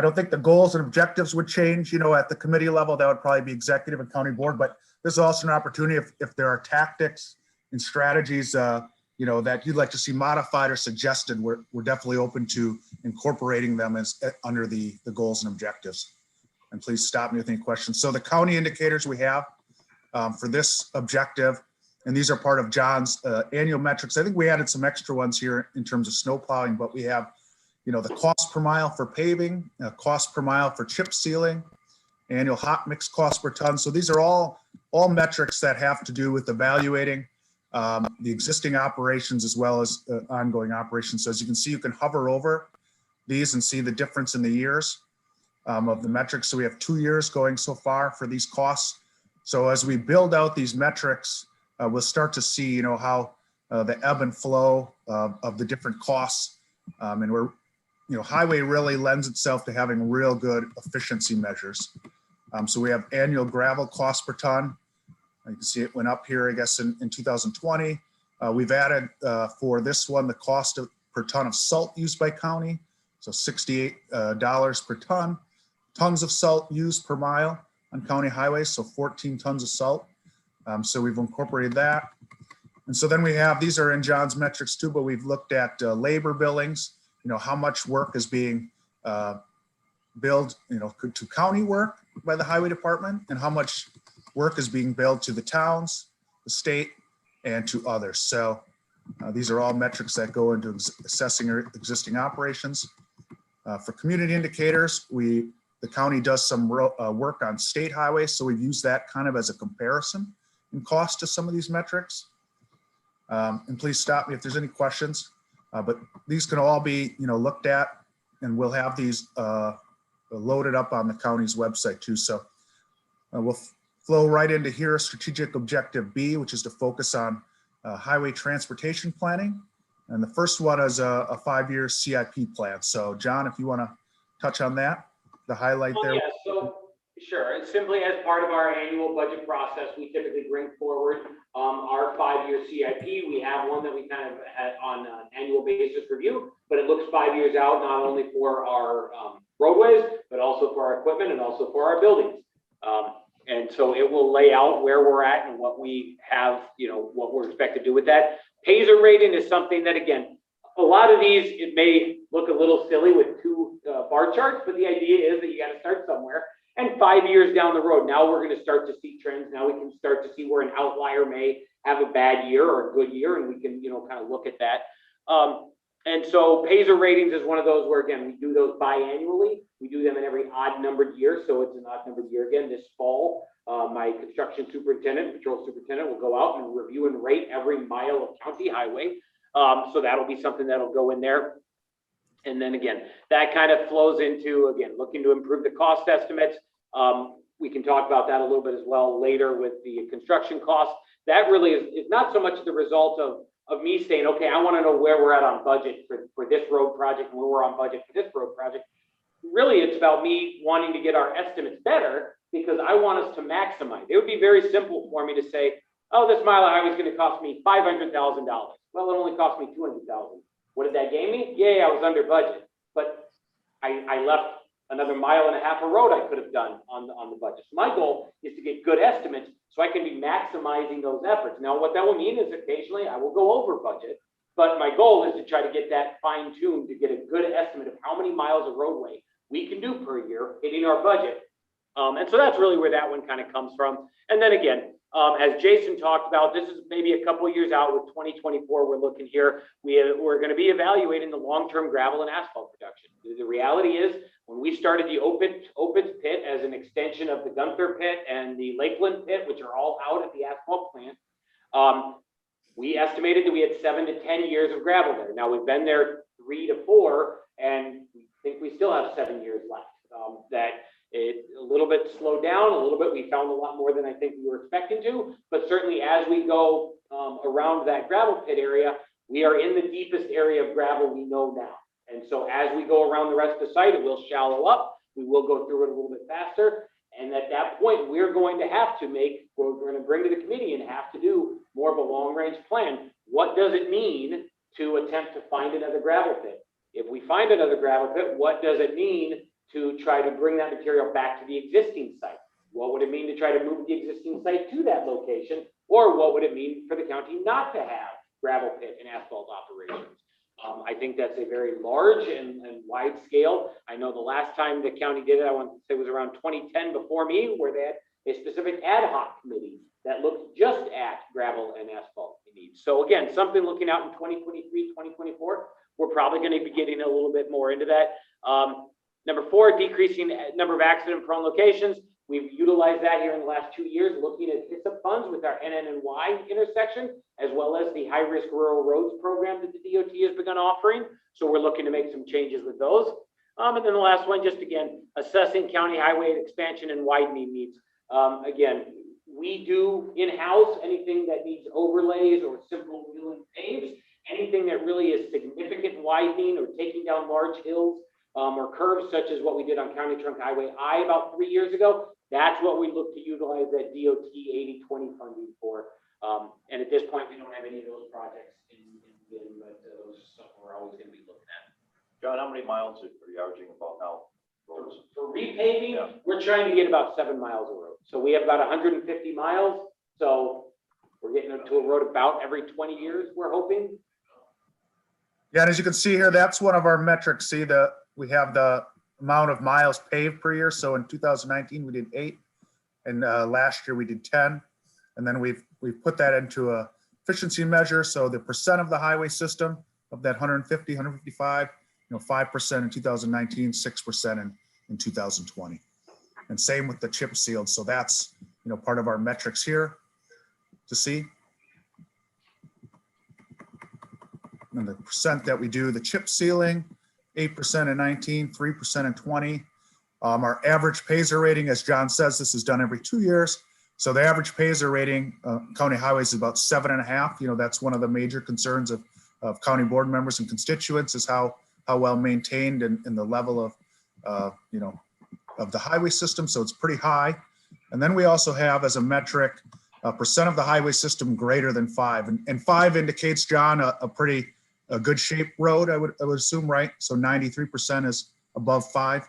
don't think the goals and objectives would change, at the committee level. That would probably be executive and county board, but this is also an opportunity if there are tactics and strategies, that you'd like to see modified or suggested, we're definitely open to incorporating them as under the goals and objectives. And please stop me with any questions. So the county indicators we have for this objective, and these are part of John's annual metrics. I think we added some extra ones here in terms of snow plowing, but we have, the cost per mile for paving, cost per mile for chip sealing, annual hot mix cost per ton. So these are all metrics that have to do with evaluating the existing operations as well as ongoing operations. So as you can see, you can hover over these and see the difference in the years of the metrics. So we have 2 years going so far for these costs. So as we build out these metrics, we'll start to see, how the ebb and flow of the different costs. And we're, highway really lends itself to having real good efficiency measures. So we have annual gravel cost per ton. You can see it went up here, I guess, in 2020. We've added for this one, the cost per ton of salt used by county. So $68 per ton. Tons of salt used per mile on county highways, so 14 tons of salt. So we've incorporated that. And so then we have, these are in John's metrics too, but we've looked at labor billings, how much work is being billed, to county work by the highway department, and how much work is being billed to the towns, the state, and to others. So these are all metrics that go into assessing our existing operations. For community indicators, the county does some work on state highways, so we've used that kind of as a comparison in cost to some of these metrics. And please stop me if there's any questions. But these can all be, looked at, and we'll have these loaded up on the county's website too. So we'll flow right into here, strategic objective B, which is to focus on highway transportation planning. And the first one is a 5-year CIP plan. So John, if you want to touch on that, the highlight there. Yeah, so sure. It's simply as part of our annual budget process, we typically bring forward our 5-year CIP. We have one that we kind of had on an annual basis review, but it looks 5 years out, not only for our roadways, but also for our equipment and also for our buildings. And so it will lay out where we're at and what we have, what we're expected to do with that. Phaser rating is something that, again, a lot of these, it may look a little silly with 2 bar charts, but the idea is that you got to start somewhere. And 5 years down the road, now we're going to start to see trends. Now we can start to see where an outlier may have a bad year or a good year, and we can, kind of look at that. And so Phaser ratings is one of those where, again, we do those biannually. We do them in every odd numbered year. So it's an odd numbered year again. This fall, my construction superintendent, patrol superintendent will go out and review and rate every mile of county highway. So that'll be something that'll go in there. And then again, that kind of flows into, again, looking to improve the cost estimates. We can talk about that a little bit as well later with the construction costs. That really is not so much the result of me saying, okay, I want to know where we're at on budget for this road project and where we're on budget for this road project. Really, it's about me wanting to get our estimates better because I want us to maximize. It would be very simple for me to say, oh, this mile of highway is going to cost me $500,000. Well, it only cost me $200,000. What did that gain me? Yeah, I was under budget, but I left another mile and a half of road I could have done on the budget. So my goal is to get good estimates so I can be maximizing those efforts. Now, what that will mean is occasionally I will go over budget, but my goal is to try to get that fine-tuned to get a good estimate of how many miles of roadway we can do per year hitting our budget. And so that's really where that one kind of comes from. And then again, as Jason talked about, this is maybe a couple of years out with 2024. We're looking here. We're going to be evaluating the long-term gravel and asphalt production. The reality is, when we started the Opitz pit as an extension of the Gunther pit and the Lakeland pit, which are all out at the asphalt plant, we estimated that we had 7 to 10 years of gravel there. Now we've been there 3 to 4, and we think we still have 7 years left. That it a little bit slowed down a little bit. We found a lot more than I think we were expecting to, but certainly as we go around that gravel pit area, we are in the deepest area of gravel we know now. And so as we go around the rest of the site, it will shallow up. We will go through it a little bit faster. And at that point, we're going to have to we're going to bring to the committee and have to do more of a long range plan. What does it mean to attempt to find another gravel pit? If we find another gravel pit, what does it mean to try to bring that material back to the existing site? What would it mean to try to move the existing site to that location? Or what would it mean for the county not to have gravel pit and asphalt operations? I think that's a very large and wide scale. I know the last time the county did it, I want to say it was around 2010 before me, where they had a specific ad hoc committee that looked just at gravel and asphalt needs. So again, something looking out in 2023, 2024, we're probably going to be getting a little bit more into that. Number 4, decreasing number of accident-prone locations. We've utilized that here in the last 2 years, looking at HISA funds with our NN and Y intersection, as well as the high-risk rural roads program that the DOT has begun offering. So we're looking to make some changes with those. And then the last one, just again, assessing county highway expansion and widening needs. Again, we do in-house anything that needs overlays or simple wheel and paves, anything that really is significant widening or taking down large hills or curves, such as what we did on County Trunk Highway I about 3 years ago. That's what we look to utilize that DOT 80/20 funding for. And at this point, we don't have any of those projects in but those are stuff we're always going to be looking at. John, how many miles are you averaging about now? Roads? For repaving, Yeah. we're trying to get about 7 miles of road. So we have about 150 miles. So we're getting to a road about every 20 years, we're hoping. Yeah, and as you can see here, that's one of our metrics. See, we have the amount of miles paved per year. So in 2019, we did 8, and last year we did 10. And then we've put that into a efficiency measure. So the percent of the highway system of that 150, 155, 5% in 2019, 6% in 2020. And same with the chip sealed. So that's, part of our metrics here to see. and the percent that we do, the chip sealing, 8% in 19, 3% in 20. Our average Payzer rating, as John says, this is done every 2 years. So the average Payzer rating, county highways is about 7.5. You know, that's one of the major concerns of county board members and constituents is how well maintained and the level of, you know, of the highway system. So it's pretty high. And then we also have as a metric, a percent of the highway system greater than 5. And 5 indicates, John, a good shape road, I would assume, right? So 93% is above 5.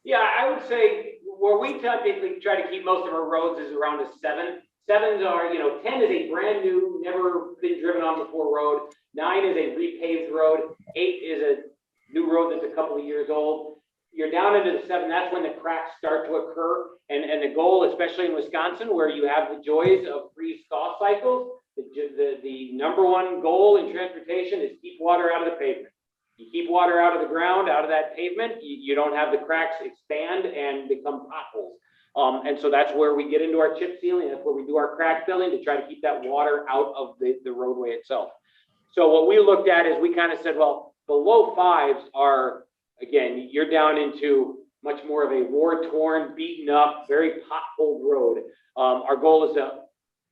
Yeah, I would say where we typically try to keep most of our roads is around a 7. 7s are, 10 is a brand new, never been driven on before road. 9 is a repaved road. 8 is a new road that's a couple of years old. You're down into the 7, that's when the cracks start to occur. And the goal, especially in Wisconsin, where you have the joys of freeze-thaw cycles, the number one goal in transportation is keep water out of the pavement. You keep water out of the ground, out of that pavement, you don't have the cracks expand and become potholes. And so that's where we get into our chip sealing. That's where we do our crack filling to try to keep that water out of the roadway itself. So what we looked at is we kind of said, well, the low 5s are, again, you're down into much more of a war-torn, beaten up, very potholed road. Our goal is to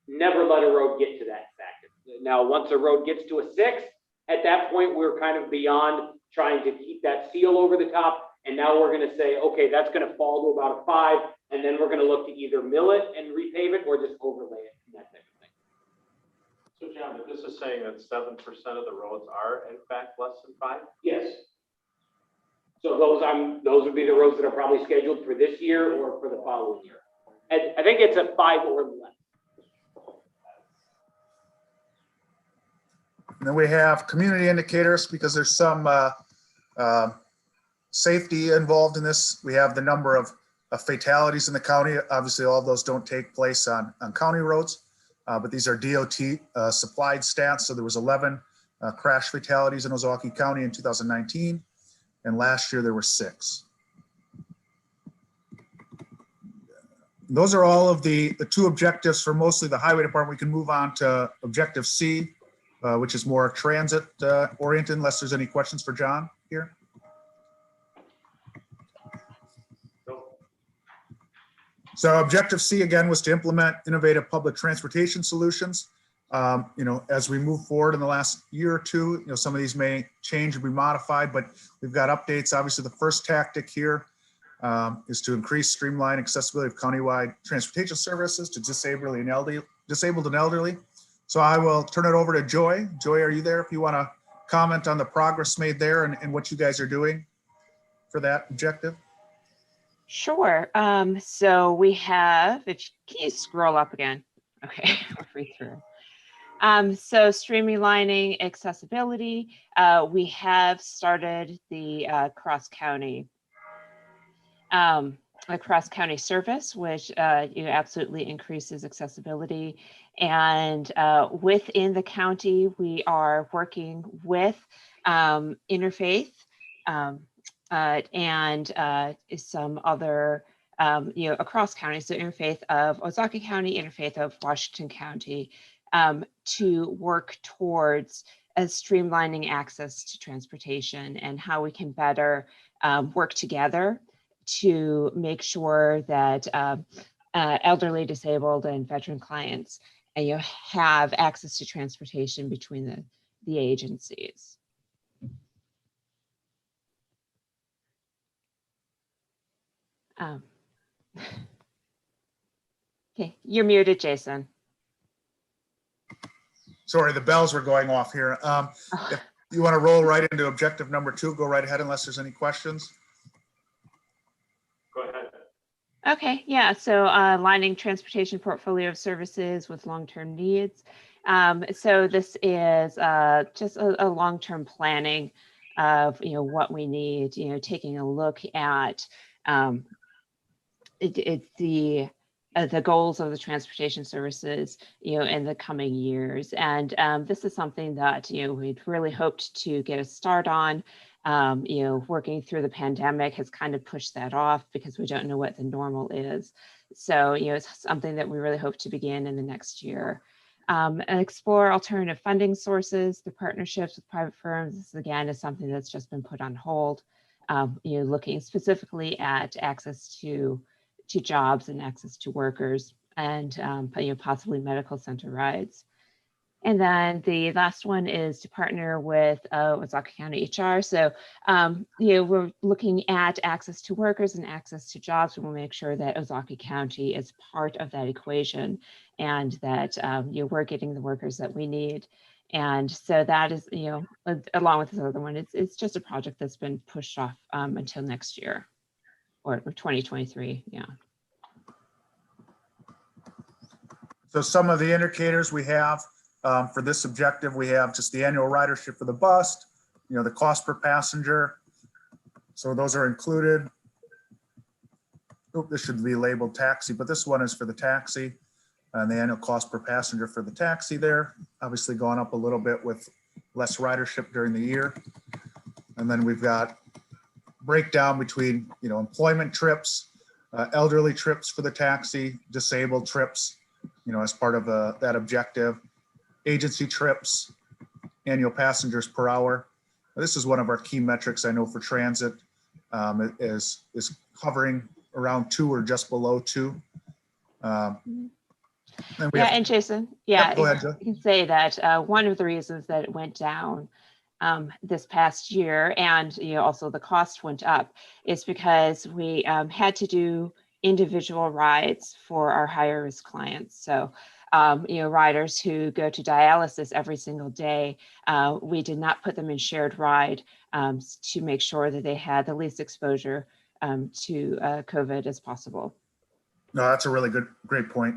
never let a road get to that factor. Now, once a road gets to a 6, at that point, we're kind of beyond trying to keep that seal over the top. And now we're going to say, okay, that's going to fall to about a 5. And then we're going to look to either mill it and repave it or just overlay it and that type of thing. So John, but this is saying that 7% of the roads are in fact less than 5? Yes. So those would be the roads that are probably scheduled for this year or for the following year. And I think it's a 5 or less. And then we have community indicators because there's some safety involved in this. We have the number of fatalities in the county. Obviously, all of those don't take place on county roads, but these are DOT supplied stats. So there was 11 crash fatalities in Ozaukee County in 2019, and last year there were 6. Those are all of the 2 objectives for mostly the highway department. We can move on to objective C, which is more transit oriented, unless there's any questions for John here. So objective C again was to implement innovative public transportation solutions. As we move forward in the last year or 2, some of these may change or be modified, but we've got updates. Obviously, the first tactic here is to increase streamline accessibility of countywide transportation services to disabled and elderly. So I will turn it over to Joy. Joy, are you there? If you want to comment on the progress made there and what you guys are doing for that objective. Sure. So we have, can you scroll up again? Okay, we'll read through. So streamlining accessibility, we have started the cross-county service, which absolutely increases accessibility. And within the county, we are working with Interfaith and some other, across counties, so Interfaith of Ozaukee County, Interfaith of Washington County, to work towards streamlining access to transportation and how we can better work together to make sure that elderly, disabled, and veteran clients have access to transportation between the agencies. Okay, you're muted, Jason. Sorry, the bells were going off here. If you want to roll right into objective number 2, go right ahead unless there's any questions. Go ahead. Okay, yeah, so aligning transportation portfolio of services with long-term needs. So this is just a long-term planning of what we need, taking a look at the goals of the transportation services, in the coming years. And this is something that, we'd really hoped to get a start on. Working through the pandemic has kind of pushed that off because we don't know what the normal is. So, it's something that we really hope to begin in the next year. And explore alternative funding sources. The partnerships with private firms, this again is something that's just been put on hold. Looking specifically at access to jobs and access to workers, and possibly medical center rides. And then the last one is to partner with Ozaukee County HR. So, we're looking at access to workers and access to jobs. We will make sure that Ozaukee County is part of that equation, and that we're getting the workers that we need. And so that is, along with this other one, it's just a project that's been pushed off until next year, or 2023. Yeah. So some of the indicators we have for this objective, we have just the annual ridership for the bus, the cost per passenger. So those are included. Oh, this should be labeled taxi, but this one is for the taxi, and the annual cost per passenger for the taxi there, obviously gone up a little bit with less ridership during the year. And then we've got breakdown between, employment trips, elderly trips for the taxi, disabled trips, as part of that objective, agency trips, annual passengers per hour. This is one of our key metrics, I know, for transit, is hovering around 2 or just below 2. And Jason, Yep, go ahead, Jo. you can say that one of the reasons that it went down this past year, and also the cost went up, is because we had to do individual rides for our higher risk clients. So, riders who go to dialysis every single day, we did not put them in shared ride to make sure that they had the least exposure to COVID as possible. No, that's a really great point.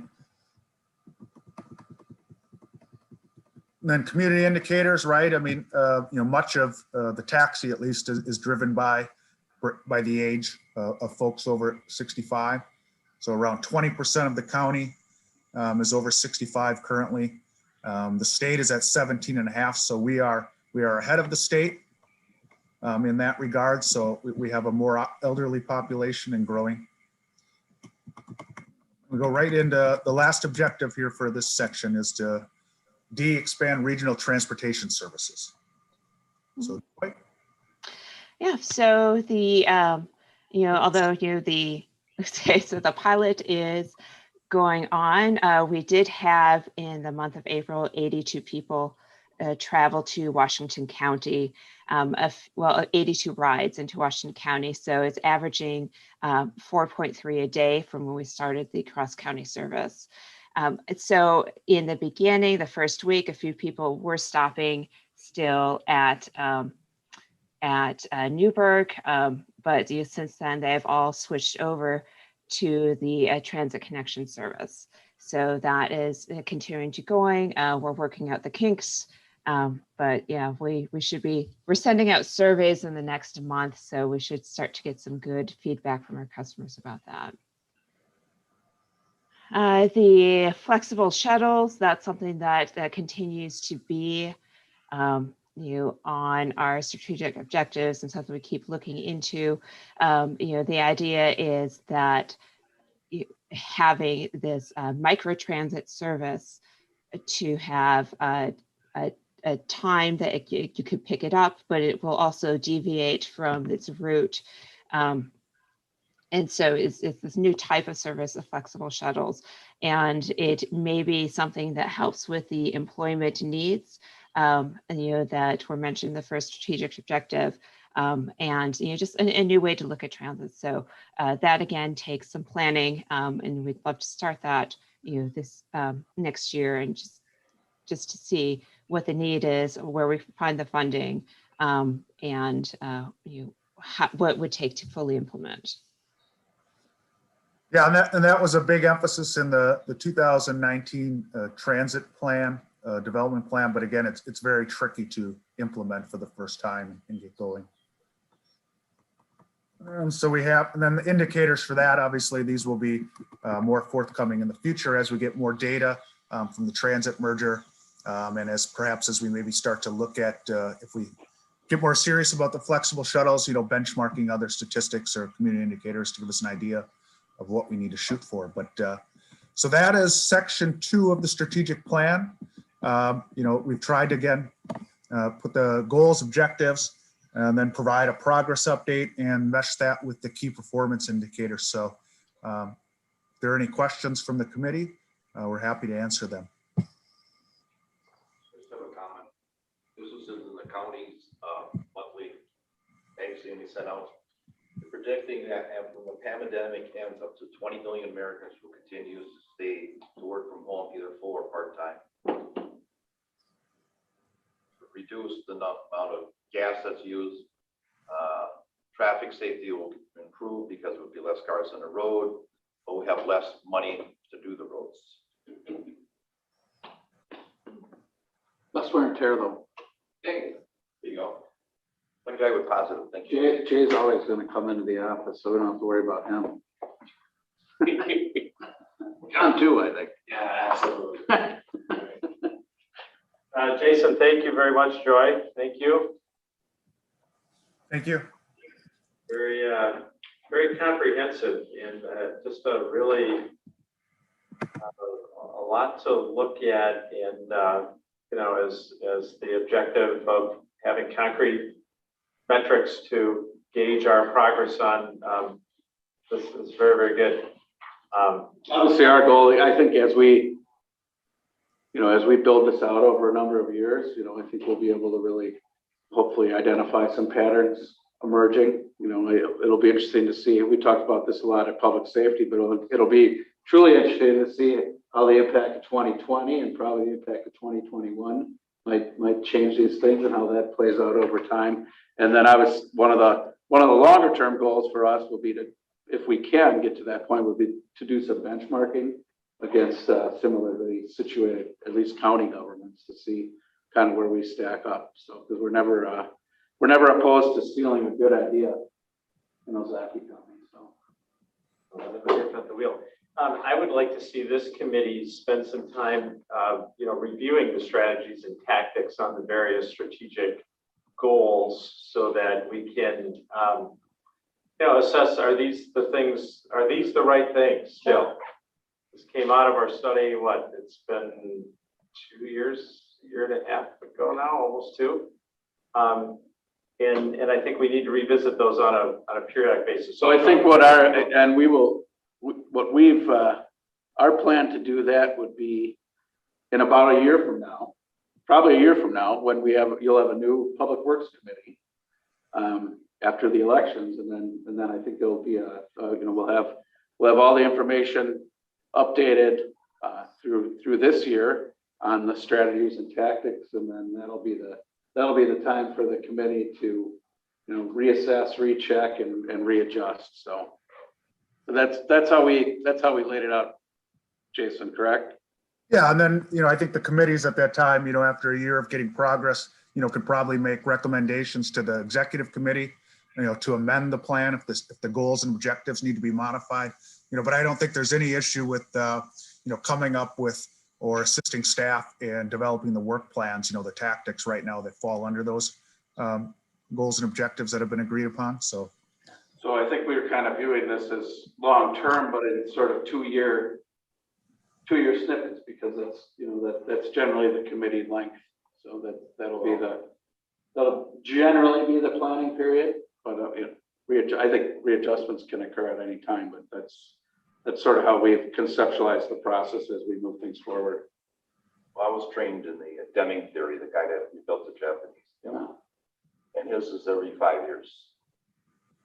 And then community indicators, right? I mean, much of the taxi, at least, is driven by the age of folks over 65. So around 20% of the county is over 65 currently. The state is at 17.5, so we are ahead of the state in that regard. So we have a more elderly population and growing. We go right into the last objective here for this section is to expand regional transportation services. So, yeah. So the although the pilot is going on, we did have in the month of April 82 people travel to Washington County. 82 rides into Washington County. So it's averaging 4.3 a day from when we started the cross-county service. So in the beginning, the first week, a few people were stopping still at Newburgh, but since then they've all switched over to the transit connection service. So that is continuing to going. We're working out the kinks. But yeah, we're sending out surveys in the next month, so we should start to get some good feedback from our customers about that. The flexible shuttles, that's something that continues to be on our strategic objectives and something we keep looking into. The idea is that having this micro transit service to have a time that you could pick it up, but it will also deviate from its route. And so it's this new type of service of flexible shuttles. And it may be something that helps with the employment needs, that were mentioned in the first strategic objective. And just a new way to look at transit. So that again takes some planning, and we'd love to start that this next year, and just to see what the need is, where we find the funding, and what it would take to fully implement. Yeah, and that was a big emphasis in the 2019 transit plan, development plan. But again, it's very tricky to implement for the first time and get going. So we have, and then the indicators for that, obviously, these will be more forthcoming in the future as we get more data from the transit merger. And as we maybe start to look at if we get more serious about the flexible shuttles, benchmarking other statistics or community indicators to give us an idea of what we need to shoot for. But So that is section 2 of the strategic plan. We've tried to, again, put the goals, objectives, and then provide a progress update and mesh that with the key performance indicators. So if there are any questions from the committee, we're happy to answer them. Just have a comment. This is in the county's monthly magazine we sent out. They're predicting that when the pandemic ends, up to 20 million Americans will continue to stay to work from home, either full or part-time. Reduce the amount of gas that's used. Traffic safety will improve because there will be less cars on the road, but we have less money to do the roads. Less wear and tear though. Hey, there you go. One guy with positive thinking. Jay's always gonna come into the office, so we don't have to worry about him. John too, I think. Yeah, absolutely. Jason, thank you very much. Joy, thank you. Thank you. Very, very comprehensive and just a really a lot to look at, and as the objective of having concrete metrics to gauge our progress on. This is very, very good. Obviously, our goal, I think, as we build this out over a number of years, I think we'll be able to really, hopefully, identify some patterns emerging. It'll be interesting to see. We talked about this a lot at public safety, but it'll be truly interesting to see how the impact of 2020 and probably the impact of 2021 might change these things and how that plays out over time. And then one of the longer term goals for us will be to, if we can get to that point, would be to do some benchmarking against similarly situated, at least county governments, to see kind of where we stack up. So, because we're never opposed to stealing a good idea in Ozaki County. So, At the wheel. I would like to see this committee spend some time, reviewing the strategies and tactics on the various strategic goals, so that we can, assess: are these the right things still? This came out of our study. It's been 2 years, year and a half ago now, almost 2. And I think we need to revisit those on a periodic basis. so I think our plan to do that would be in about a year from now, probably a year from now, when you'll have a new Public Works Committee after the elections, and then I think there'll be we'll have all the information updated through this year on the strategies and tactics, and then that'll be the time for the committee to reassess, recheck, and readjust. So that's how we laid it out, Jason, correct? Yeah, and then, I think the committees at that time, after a year of getting progress, could probably make recommendations to the executive committee, to amend the plan if the goals and objectives need to be modified. But I don't think there's any issue with, coming up with or assisting staff in developing the work plans, the tactics right now that fall under those goals and objectives that have been agreed upon. So I think we were kind of viewing this as long-term, but in sort of two-year snippets, because that's generally the committee length. So that'll generally be the planning period, but I think readjustments can occur at any time, but that's sort of how we've conceptualized the process as we move things forward. Well, I was trained in the Deming theory, the guy that built the Japanese. Yeah. And his is every 5 years.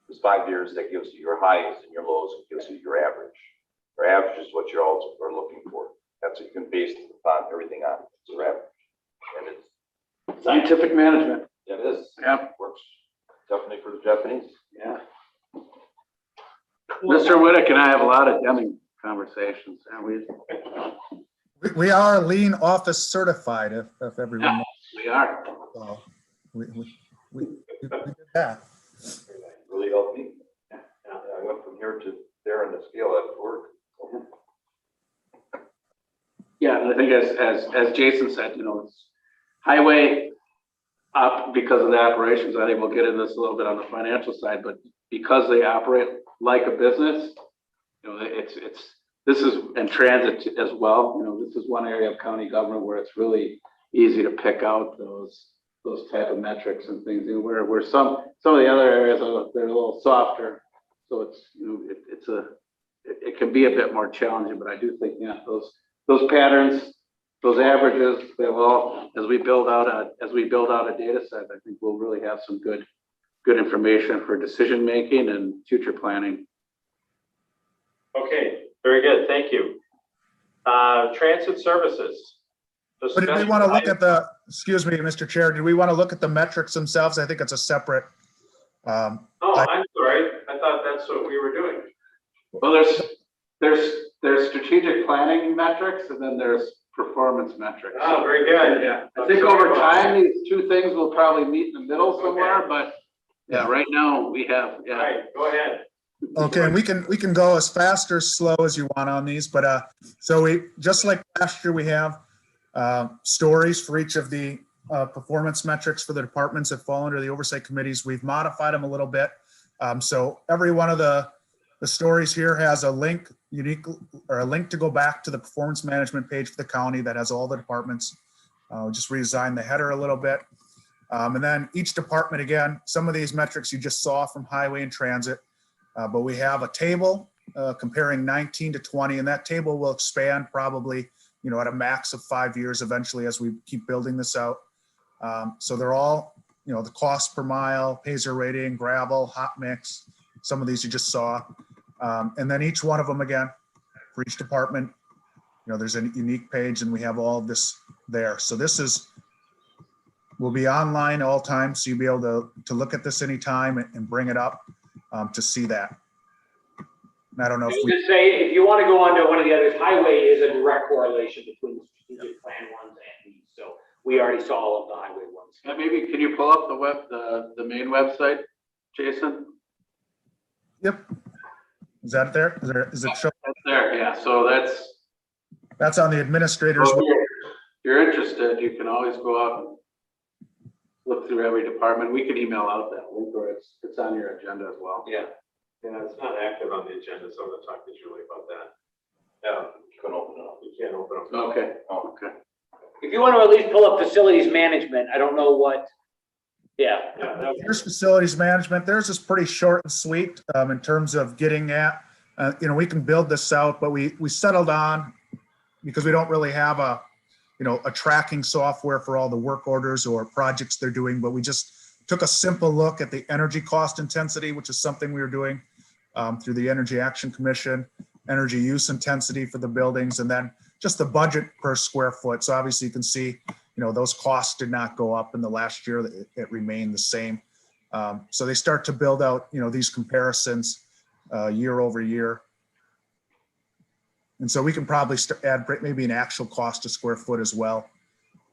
There's 5 years that gives you your highs and your lows, and gives you your average. Your average is what you're also are looking for. That's what you can base everything on. It's your average. And it's Scientific management. it is. Yeah. Works definitely for the Japanese. Yeah. Mr. Whittick and I have a lot of Deming conversations, and we are lean office certified, if everyone knows. we are. So we did that. Really helped me. I went from here to there on the scale at work. Yeah, and I think as Jason said, it's highway up because of the operations. I think we'll get into this a little bit on the financial side, but because they operate like a business, this is, and transit as well, you know, this is one area of county government where it's really easy to pick out those type of metrics and things, you know, where some of the other areas, they're a little softer. So it's, you know, it can be a bit more challenging, but I do think, yeah, those patterns, those averages, they will, as we build out a data set, I think we'll really have some good information for decision making and future planning. Okay, very good, thank you. Transit services. But did we want to look at the, excuse me, Mr. Chair, did we want to look at the metrics themselves? I think it's a separate. Oh, I'm sorry, I thought that's what we were doing. Well, there's strategic planning metrics and then there's performance metrics. Oh, very good, yeah. I think over time, these two things will probably meet in the middle somewhere, Okay. but yeah, right now we have, All right, go ahead. Okay, and we can go as fast or slow as you want on these, but so we, just like last year, we have stories for each of the performance metrics for the departments that fall under the oversight committees. We've modified them a little bit. So every one of the stories here has a link, a link to go back to the performance management page for the county that has all the departments. Just redesign the header a little bit. And then each department, again, some of these metrics you just saw from highway and transit, but we have a table comparing 19 to 20, and that table will expand probably, you know, at a max of 5 years eventually as we keep building this out. So they're all, you know, the cost per mile, Pacer rating, gravel, hot mix. Some of these you just saw. And then each one of them, again, for each department, you know, there's a unique page and we have all of this there. So this will be online all time. So you'll be able to look at this anytime and bring it up to see that. And I don't know if we Just say, if you want to go on to one of the others, highway is a direct correlation between the strategic plan ones and these. So we already saw all of the highway ones. and maybe can you pull up the main website, Jason? Yep. Is that there? Is it show? That's there, yeah. So That's on the administrator's. well, if you're interested, you can always go out and look through every department. We can email out that link or it's on your agenda as well. Yeah, it's not active on the agenda, so I'm gonna talk to Julie about that. Yeah, You can open it up. you can't open them. Okay, okay. If you want to at least pull up facilities management, I don't know what, yeah. Here's facilities management. Theirs is pretty short and sweet in terms of getting at, you know, we can build this out, but we settled on, because we don't really have a tracking software for all the work orders or projects they're doing, but we just took a simple look at the energy cost intensity, which is something we were doing through the Energy Action Commission, energy use intensity for the buildings, and then just the budget per square foot. So obviously you can see, you know, those costs did not go up in the last year. It remained the same. So they start to build out, you know, these comparisons year over year. And so we can probably add maybe an actual cost to square foot as well.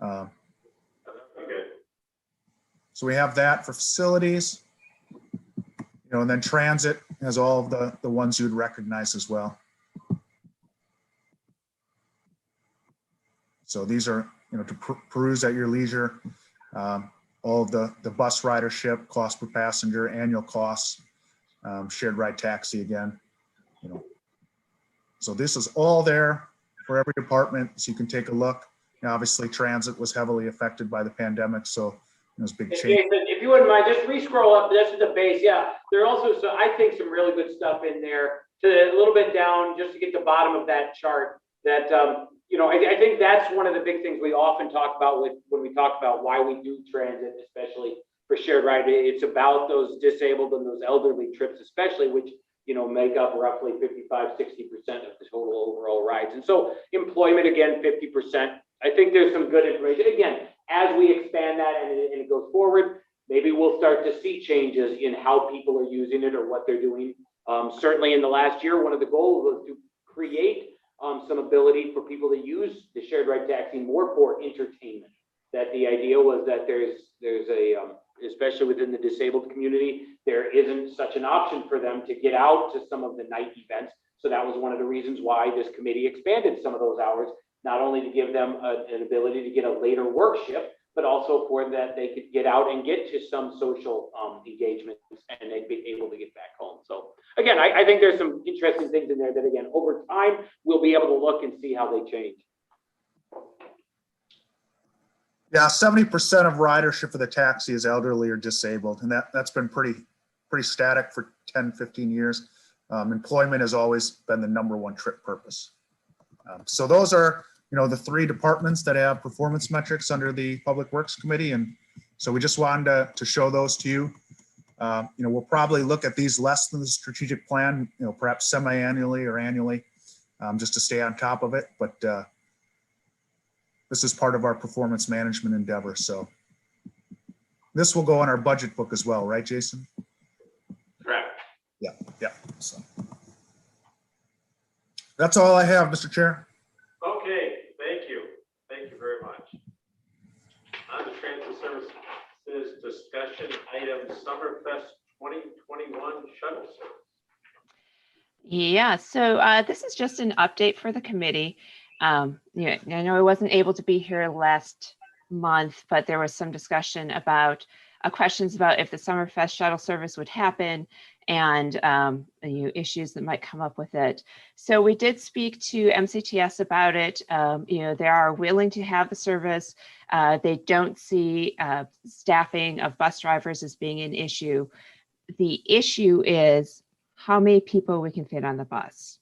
Okay. So we have that for facilities, you know, and then transit has all of the ones you'd recognize as well. So these are, you know, to peruse at your leisure. All of the bus ridership, cost per passenger, annual costs, shared ride taxi again, you know. So this is all there for every department, so you can take a look. Now, obviously, transit was heavily affected by the pandemic, so it was big change. Jason, if you wouldn't mind, just re-scroll up. This is the base. Yeah, there are also, so I think, some really good stuff in there. To a little bit down, just to get the bottom of that chart. That you know, I think that's one of the big things we often talk about when we talk about why we do transit, especially for shared ride. It's about those disabled and those elderly trips, especially, which, you know, make up roughly 55–60% of the total overall rides. And so employment, again, 50%. I think there's some good information. Again, as we expand that and it goes forward, maybe we'll start to see changes in how people are using it or what they're doing. Certainly in the last year, one of the goals was to create some ability for people to use the shared ride taxi more for entertainment. That the idea was that there's a, especially within the disabled community, there isn't such an option for them to get out to some of the night events. So that was one of the reasons why this committee expanded some of those hours, not only to give them an ability to get a later work shift, but also for that they could get out and get to some social engagements and they'd be able to get back home. So again, I think there's some interesting things in there that again, over time, we'll be able to look and see how they change. Yeah, 70% of ridership for the taxi is elderly or disabled, and that's been pretty static for 10, 15 years. Employment has always been the #1 trip purpose. So those are, the 3 departments that have performance metrics under the Public Works Committee, and so we just wanted to show those to you. We'll probably look at these less than the strategic plan, perhaps semi-annually or annually, just to stay on top of it, but this is part of our performance management endeavor. So this will go in our budget book as well, right, Jason? Correct. Yeah. So that's all I have, Mr. Chair. Okay, thank you. Thank you very much. On the transit services discussion item, Summerfest 2021 shuttle service. Yeah, so this is just an update for the committee. I know I wasn't able to be here last month, but there was some discussion about questions about if the Summerfest shuttle service would happen and issues that might come up with it. So we did speak to MCTS about it. They are willing to have the service. They don't see staffing of bus drivers as being an issue. The issue is how many people we can fit on the bus.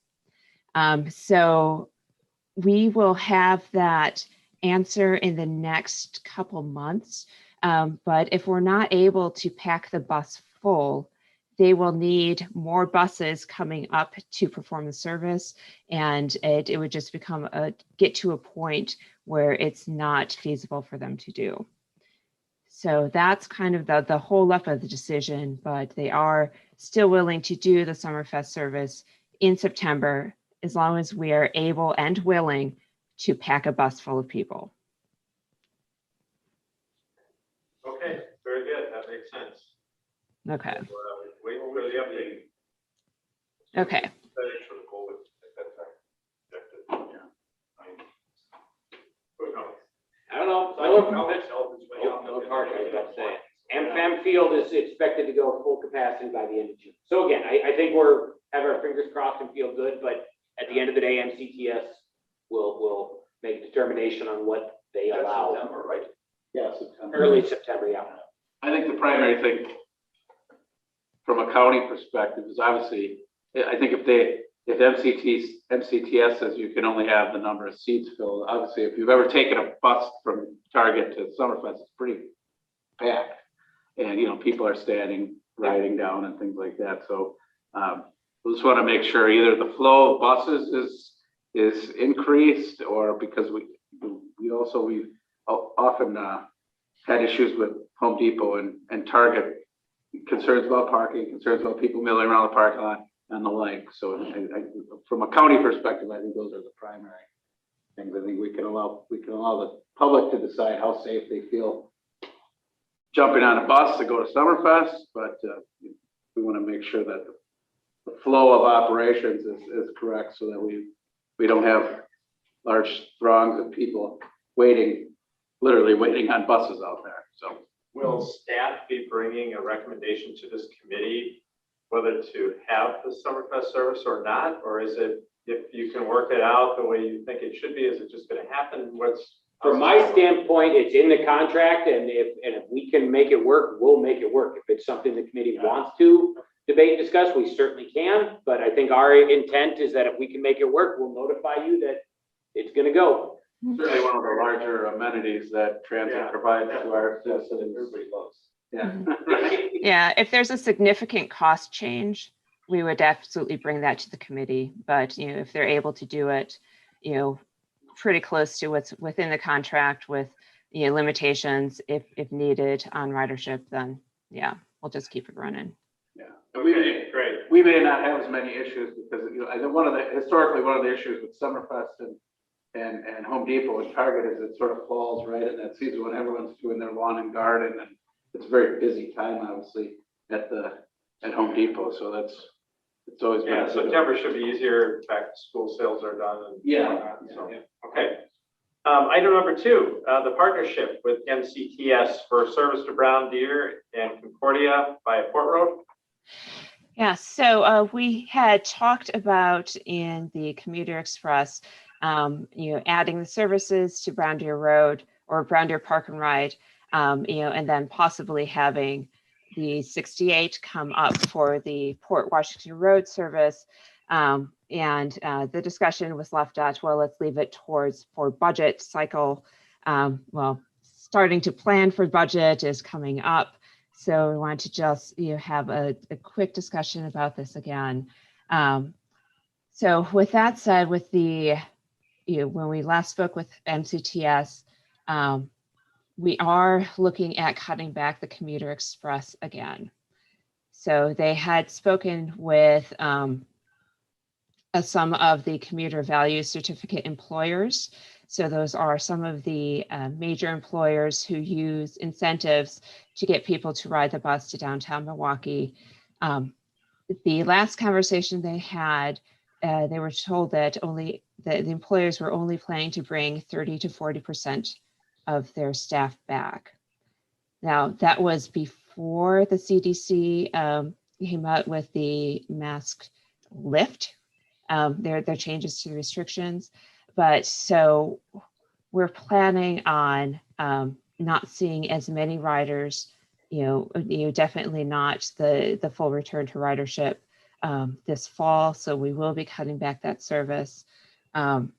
So we will have that answer in the next couple months. But if we're not able to pack the bus full, they will need more buses coming up to perform the service. And it would just get to a point where it's not feasible for them to do. So that's kind of the whole up of the decision, but they are still willing to do the Summerfest service in September, as long as we are able and willing to pack a bus full of people. Okay, very good. That makes sense. Okay. Wait for the update. Okay. I don't know. AmFam Field is expected to go full capacity by the end of June. So again, I think we're have our fingers crossed and feel good, but at the end of the day, MCTS will make a determination on what they allow. September, right? Yeah, September. Early September, yeah. I think the primary thing from a county perspective is obviously, I think if MCTS says you can only have the number of seats filled, obviously, if you've ever taken a bus from Target to Summerfest, it's pretty packed. And, people are standing, riding down and things like that. So we just want to make sure either the flow of buses is increased, or because we often had issues with Home Depot and Target, concerns about parking, concerns about people milling around the parking lot and the like. So from a county perspective, I think those are the primary things. I think we can allow the public to decide how safe they feel jumping on a bus to go to Summerfest, but we want to make sure that the flow of operations is correct, so that we don't have large throngs of people literally waiting on buses out there. So Will staff be bringing a recommendation to this committee whether to have the Summerfest service or not? Or is it, if you can work it out the way you think it should be, is it just going to happen? From my standpoint, it's in the contract, and if we can make it work, we'll make it work. If it's something the committee wants to debate and discuss, we certainly can. But I think our intent is that if we can make it work, we'll notify you that it's going to go. certainly one of the larger amenities that transit provides to our citizens. Everybody loves. Yeah. Yeah, if there's a significant cost change, we would absolutely bring that to the committee. But, if they're able to do it, pretty close to what's within the contract with, limitations if needed on ridership, then yeah, we'll just keep it running. Yeah. Okay, great. We may not have as many issues because, I think historically one of the issues with Summerfest and Home Depot and Target is it sort of falls right in that season when everyone's doing their lawn and garden, and it's a very busy time, obviously, at Home Depot. So it's always been. Yeah, September should be easier. Back to school sales are done. And Yeah. whatnot, so, okay. Item number 2, the partnership with MCTS for service to Brown Deer and Concordia via Port Road. Yeah, so we had talked about in the Commuter Express, adding the services to Brown Deer Road or Brown Deer Park and Ride, and then possibly having the 68 come up for the Port Washington Road service. The discussion was left at, well, let's leave it for budget cycle. Starting to plan for budget is coming up. So we want to just have a quick discussion about this again. So with that said, with the when we last spoke with MCTS, we are looking at cutting back the Commuter Express again. So they had spoken with some of the commuter value certificate employers. So those are some of the major employers who use incentives to get people to ride the bus to downtown Milwaukee. The last conversation they had, they were told that the employers were only planning to bring 30 to 40% of their staff back. Now, that was before the CDC came out with the mask lift, their changes to the restrictions. But so we're planning on not seeing as many riders, definitely not the full return to ridership this fall. So we will be cutting back that service. And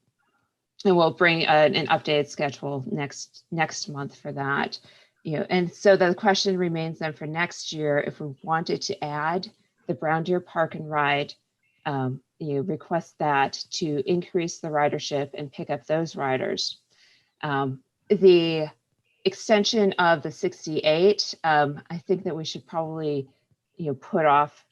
we'll bring an updated schedule next month for that. And so the question remains then for next year, if we wanted to add the Brown Deer Park and Ride, request that to increase the ridership and pick up those riders. The extension of the 68, I think that we should probably, put off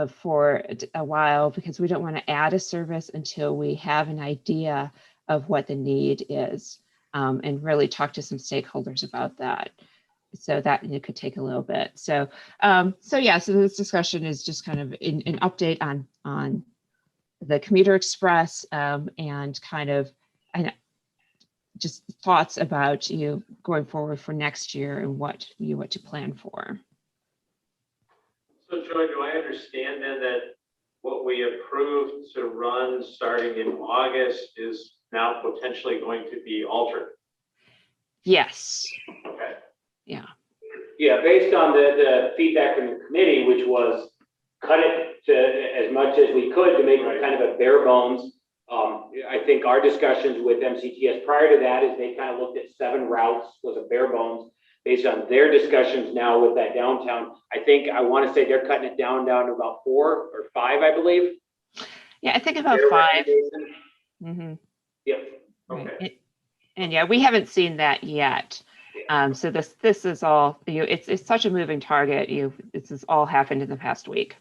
for a while, because we don't want to add a service until we have an idea of what the need is, and really talk to some stakeholders about that. So that it could take a little bit. So this discussion is just kind of an update on the Commuter Express, and kind of just thoughts about going forward for next year and what to plan for. So Joy, do I understand then that what we approved to run starting in August is now potentially going to be altered? Yes. Okay. Yeah. Yeah, based on the feedback from the committee, which was cut it to as much as we could to make it kind of a bare bones. I think our discussions with MCTS prior to that is they kind of looked at 7 routes was a bare bones. Based on their discussions now with that downtown, I want to say they're cutting it down to about 4 or 5, I believe. Yeah, I think about 5. Mm-hmm. Yep. Okay. Right. And yeah, we haven't seen that yet. So this is all, it's such a moving target. This has all happened in the past week.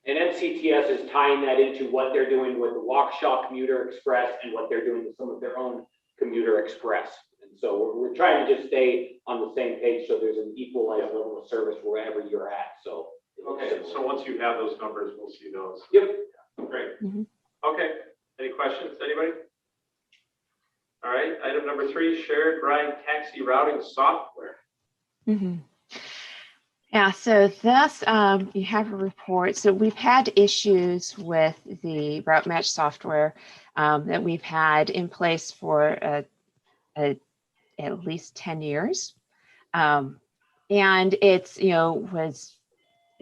And MCTS is tying that into what they're doing with the Waukesha Commuter Express and what they're doing with some of their own Commuter Express. And so we're trying to just stay on the same page so there's an equalized level of service wherever you're at. So Okay, so once you have those numbers, we'll see those. Yep. Great. Mm-hmm. Okay, any questions, anybody? All right, item number 3, shared ride taxi routing software. Mm-hmm. Yeah, so this, you have a report. So we've had issues with the route match software that we've had in place for at least 10 years. And it's,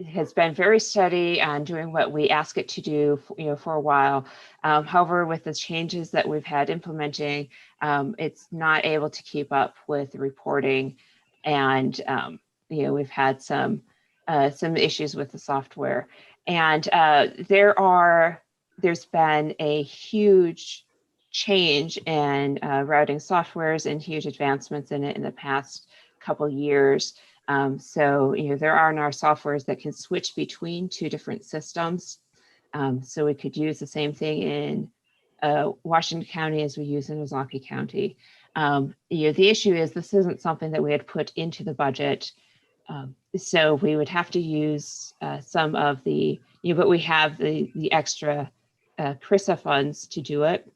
has been very steady on doing what we ask it to do, for a while. However, with the changes that we've had implementing, it's not able to keep up with the reporting, and we've had some issues with the software, and there's been a huge change in routing softwares and huge advancements in it in the past couple years. So there are now softwares that can switch between 2 different systems. So we could use the same thing in Washington County as we use in Ozaukee County. The issue is this isn't something that we had put into the budget. So we would have to use some of the, but we have the extra CRISA funds to do it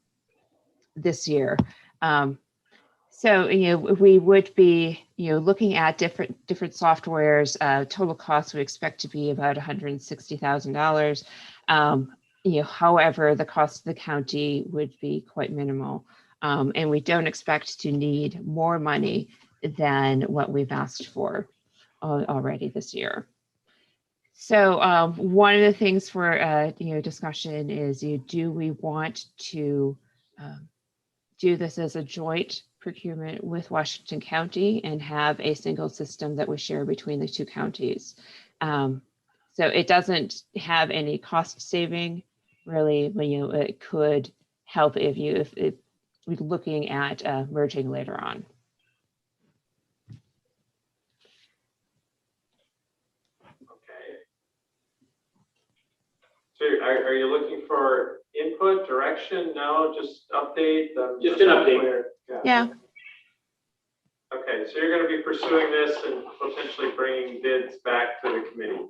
this year. So, we would be, looking at different softwares. Total cost we expect to be about $160,000. However, the cost of the county would be quite minimal. And we don't expect to need more money than what we've asked for already this year. So one of the things for discussion is, do we want to do this as a joint procurement with Washington County and have a single system that we share between the two counties? So it doesn't have any cost saving, really. It could help if we're looking at merging later on. Okay. So are you looking for input, direction? No, just update? Just an update. Yeah. Okay, so you're going to be pursuing this and potentially bringing bids back to the committee.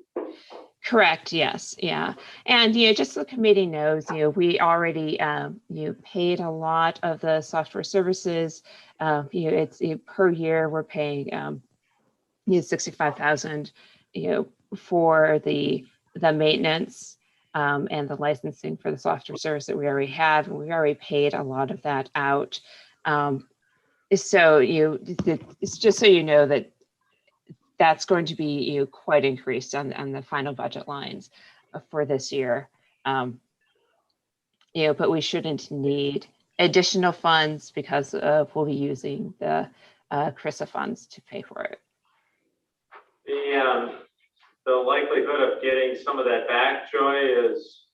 Correct. Yes. Yeah. And just so the committee knows, we already paid a lot of the software services. It's per year we're paying $65,000 for the maintenance and the licensing for the software service that we already have, and we already paid a lot of that out. So it's just so you know that that's going to be quite increased on the final budget lines for this year. But we shouldn't need additional funds because we'll be using the CRISA funds to pay for it. The likelihood of getting some of that back, Joy, is?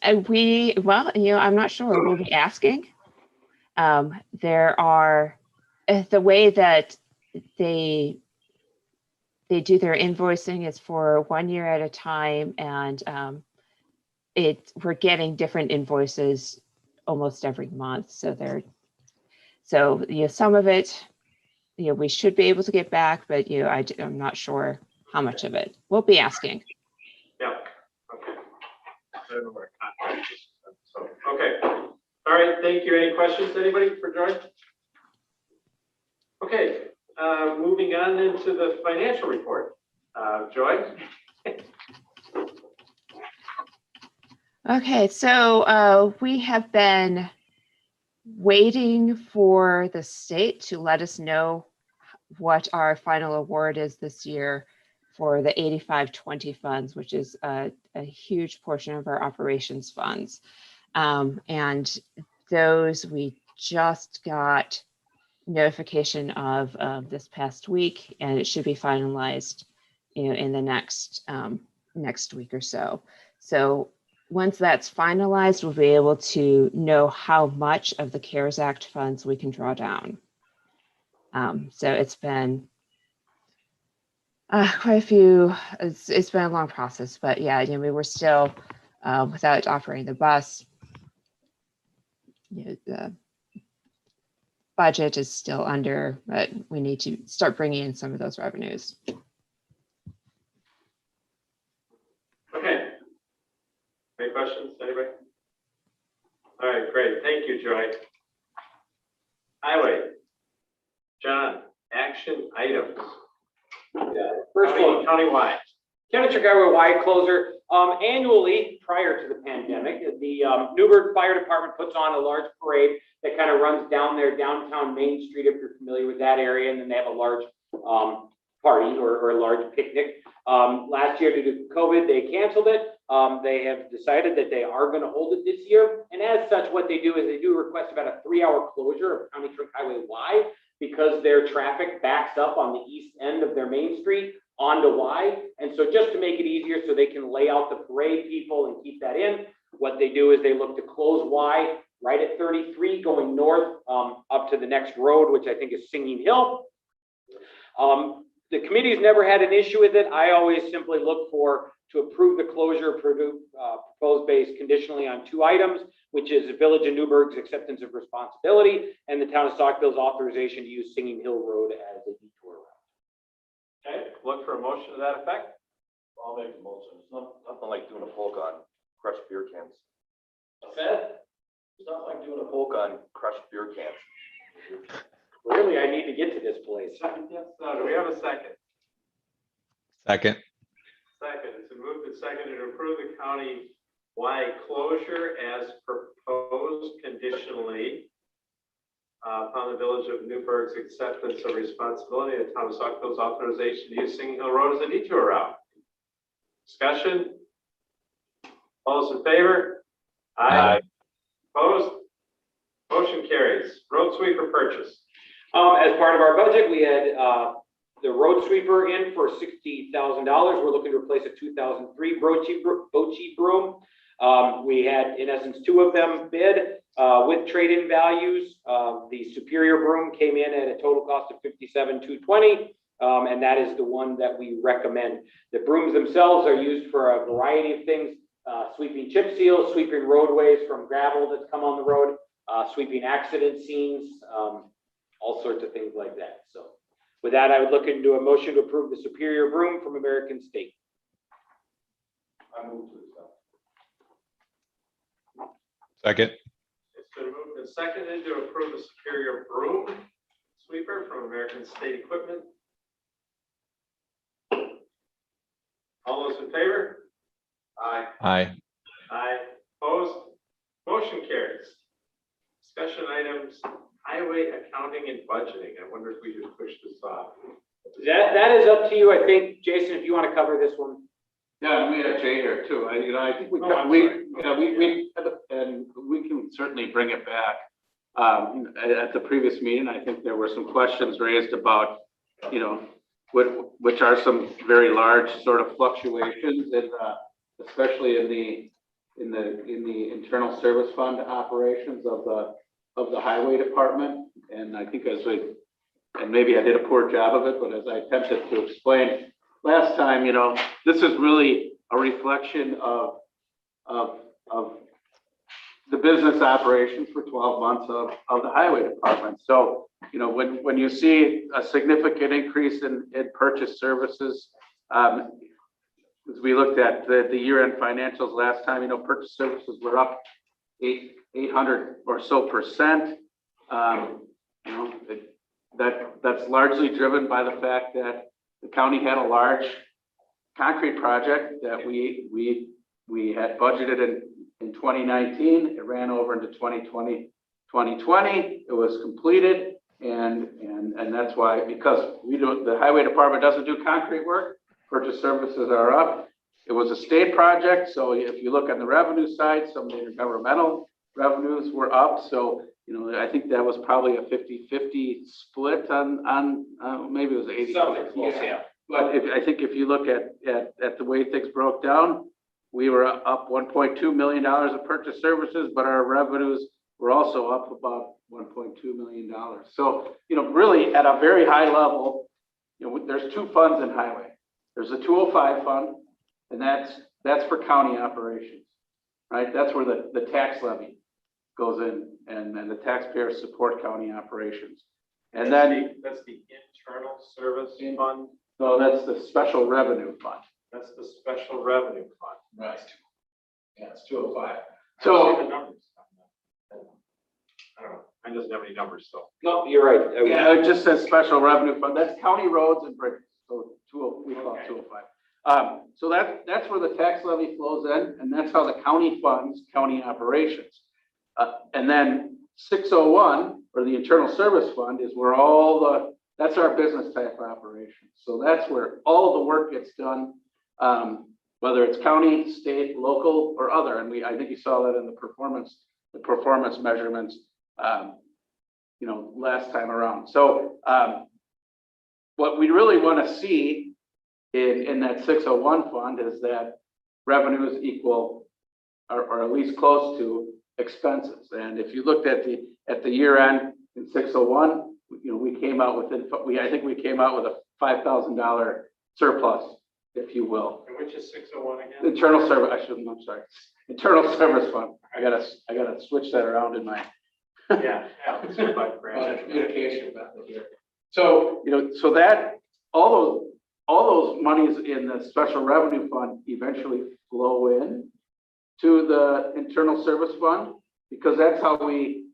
I'm not sure. We'll be asking. There are the way that they do their invoicing is for 1 year at a time, and we're getting different invoices almost every month. So some of it we should be able to get back, but I'm not sure how much of it. We'll be asking. Yeah. Okay. I don't know where contract is. So, okay. All right. Thank you. Any questions, anybody, for Joy? Okay. Moving on into the financial report. Joy? Okay. So we have been waiting for the state to let us know what our final award is this year for the 8520 funds, which is a huge portion of our operations funds. And those we just got notification of this past week, and it should be finalized in the next week or so. So once that's finalized, we'll be able to know how much of the CARES Act funds we can draw down. So it's been quite a few, it's been a long process, but yeah, we were still, without operating the bus, the budget is still under, but we need to start bringing in some of those revenues. Okay. Any questions, anybody? All right, great. Thank you, Joy. Highway. John, action items. First one, Countywide. County Chicago wide closer. Annually, prior to the pandemic, the Newburgh Fire Department puts on a large parade that kind of runs down their downtown Main Street, if you're familiar with that area, and then they have a large party or a large picnic. Last year, due to COVID, they canceled it. They have decided that they are going to hold it this year. And as such, what they do is they do request about a 3-hour closure of County Trunk Highway Y because their traffic backs up on the east end of their Main Street onto Y. And so just to make it easier so they can lay out the parade people and keep that in, what they do is they look to close Y right at 33 going north up to the next road, which I think is Singing Hill. The committee's never had an issue with it. I always simply look to approve the closure proposed based conditionally on 2 items, which is the Village of Newburgh's acceptance of responsibility and the Town of Saukville's authorization to use Singing Hill Road as a detour route. Okay, look for a motion to that effect. I'll make the motion. It's nothing like doing a polka on crushed beer cans. Seth? It's not like doing a poke on crushed beer cans. Clearly, I need to get to this place. Yes, do we have a second? Second. Second, it's been moved and seconded to approve the county-wide closure as proposed conditionally upon the Village of Newburgh's acceptance of responsibility and Thomas Huckable's authorization to use Singing Hill Road as a detour route. Discussion? All those in favor? Aye. Opposed? Motion carries. Road sweeper purchase. As part of our budget, we had, the road sweeper in for $60,000. We're looking to replace a 2003 Bochi broom. We had, in essence, two of them bid, with trade-in values. The Superior broom came in at a total cost of $57,220. And that is the one that we recommend. The brooms themselves are used for a variety of things, sweeping chip seals, sweeping roadways from gravel that's come on the road, sweeping accident scenes, all sorts of things like that. So with that, I would look into a motion to approve the Superior broom from American State. I move to accept. Second. It's been moved and seconded to approve the Superior broom sweeper from American State Equipment. All those in favor? Aye. Aye. Aye. Opposed? Motion carries. Discussion items, highway accounting and budgeting. I wonder if we should push this off. That is up to you. I think, Jason, if you want to cover this one. Yeah, and we had Jay here too. I think Oh, I'm sorry. and we can certainly bring it back. At the previous meeting, I think there were some questions raised about, which are some very large sort of fluctuations, and especially in the internal service fund operations of the highway department. And I think and maybe I did a poor job of it, but as I attempted to explain last time, this is really a reflection of the business operations for 12 months of the highway department. So, when you see a significant increase in purchase services, as we looked at the year-end financials last time, purchase services were up 800 or so %. That's largely driven by the fact that the county had a large concrete project that we had budgeted in 2019. It ran over into 2020. It was completed, and that's why, because the highway department doesn't do concrete work, purchase services are up. It was a state project, so if you look on the revenue side, some of the governmental revenues were up. So, I think that was probably a 50-50 split on maybe it was 80. Yeah. But I think if you look at the way things broke down, we were up $1.2 million of purchase services, but our revenues were also up about $1.2 million. So, really at a very high level, there's two funds in highway. There's a 205 fund, and that's for county operations, right? That's where the tax levy goes in, and the taxpayers support county operations. And then That's the internal service fund. no, that's the special revenue fund. That's the special revenue fund. Right. Yeah, it's 205. I don't see So, the numbers. I don't know. Mine doesn't have any numbers, so. No, you're right. yeah, it just says special revenue fund. That's county roads and bridges. So we call it 205. So that's where the tax levy flows in, and that's how the county funds county operations. And then 601, or the internal service fund, is where that's our business type operation. So that's where all the work gets done, whether it's county, state, local, or other. And I think you saw that in the performance measurements, last time around. So what we really want to see in that 601 fund is that revenues equal, or at least close to, expenses. And if you looked at the year end in 601, we came out with I think we came out with a $5,000 surplus, if you will. And which is 601 again? Internal service, I'm sorry. Internal service fund. I gotta switch that around in my Yeah. It's about grant. communication method here. So, so that all those monies in the special revenue fund eventually flow in to the internal service fund. because that's how we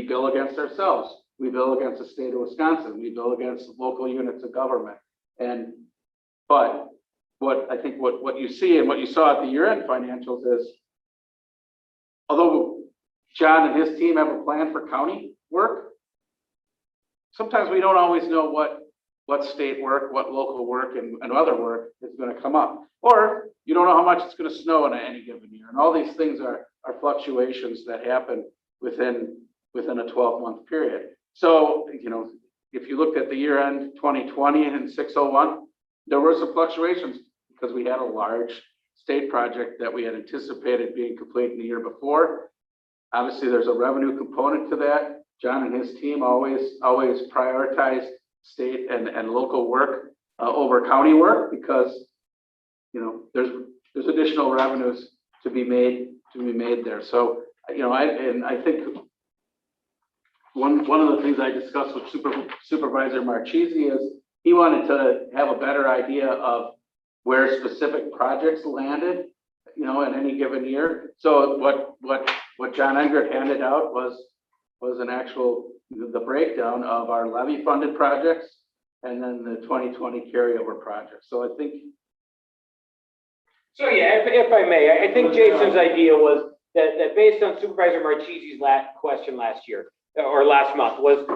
bill against ourselves. We bill against the state of Wisconsin. We bill against local units of government. But what you see and what you saw at the year-end financials is, although John and his team have a plan for county work, sometimes we don't always know what state work, what local work, and other work is going to come up. Or you don't know how much it's going to snow in any given year. And all these things are fluctuations that happen within a 12-month period. So, if you looked at the year end 2020 and 601, there were some fluctuations because we had a large state project that we had anticipated being complete in the year before. Obviously, there's a revenue component to that. John and his team always prioritized state and local work over county work because there's additional revenues to be made there. So I think one of the things I discussed with Supervisor Marchese is he wanted to have a better idea of where specific projects landed, in any given year. So what John Engert handed out was an actual the breakdown of our levy funded projects and then the 2020 carryover projects. So I think. So yeah, if I may, I think Jason's idea was that based on Supervisor Marchese's question last year or last month was,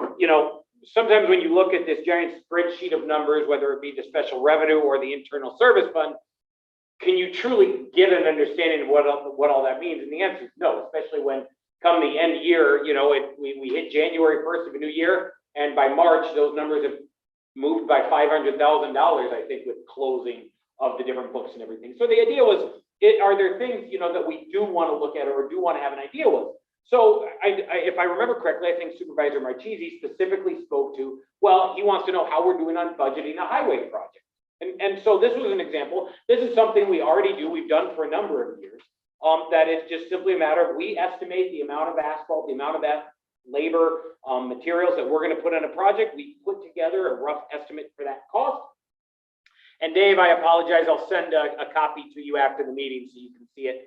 sometimes when you look at this giant spreadsheet of numbers, whether it be the special revenue or the internal service fund, can you truly get an understanding of what all that means? And the answer is no, especially when come the end year, we hit January 1st of a new year, and by March, those numbers have moved by $500,000, I think, with closing of the different books and everything. So the idea was, are there things, that we do want to look at or do want to have an idea with? So if I remember correctly, I think Supervisor Marchese specifically spoke to, well, he wants to know how we're doing on budgeting a highway project. And so this was an example. This is something we already do. We've done for a number of years. That is just simply a matter of we estimate the amount of asphalt, the amount of that labor, materials that we're going to put on a project. We put together a rough estimate for that cost. And Dave, I apologize. I'll send a copy to you after the meeting so you can see it.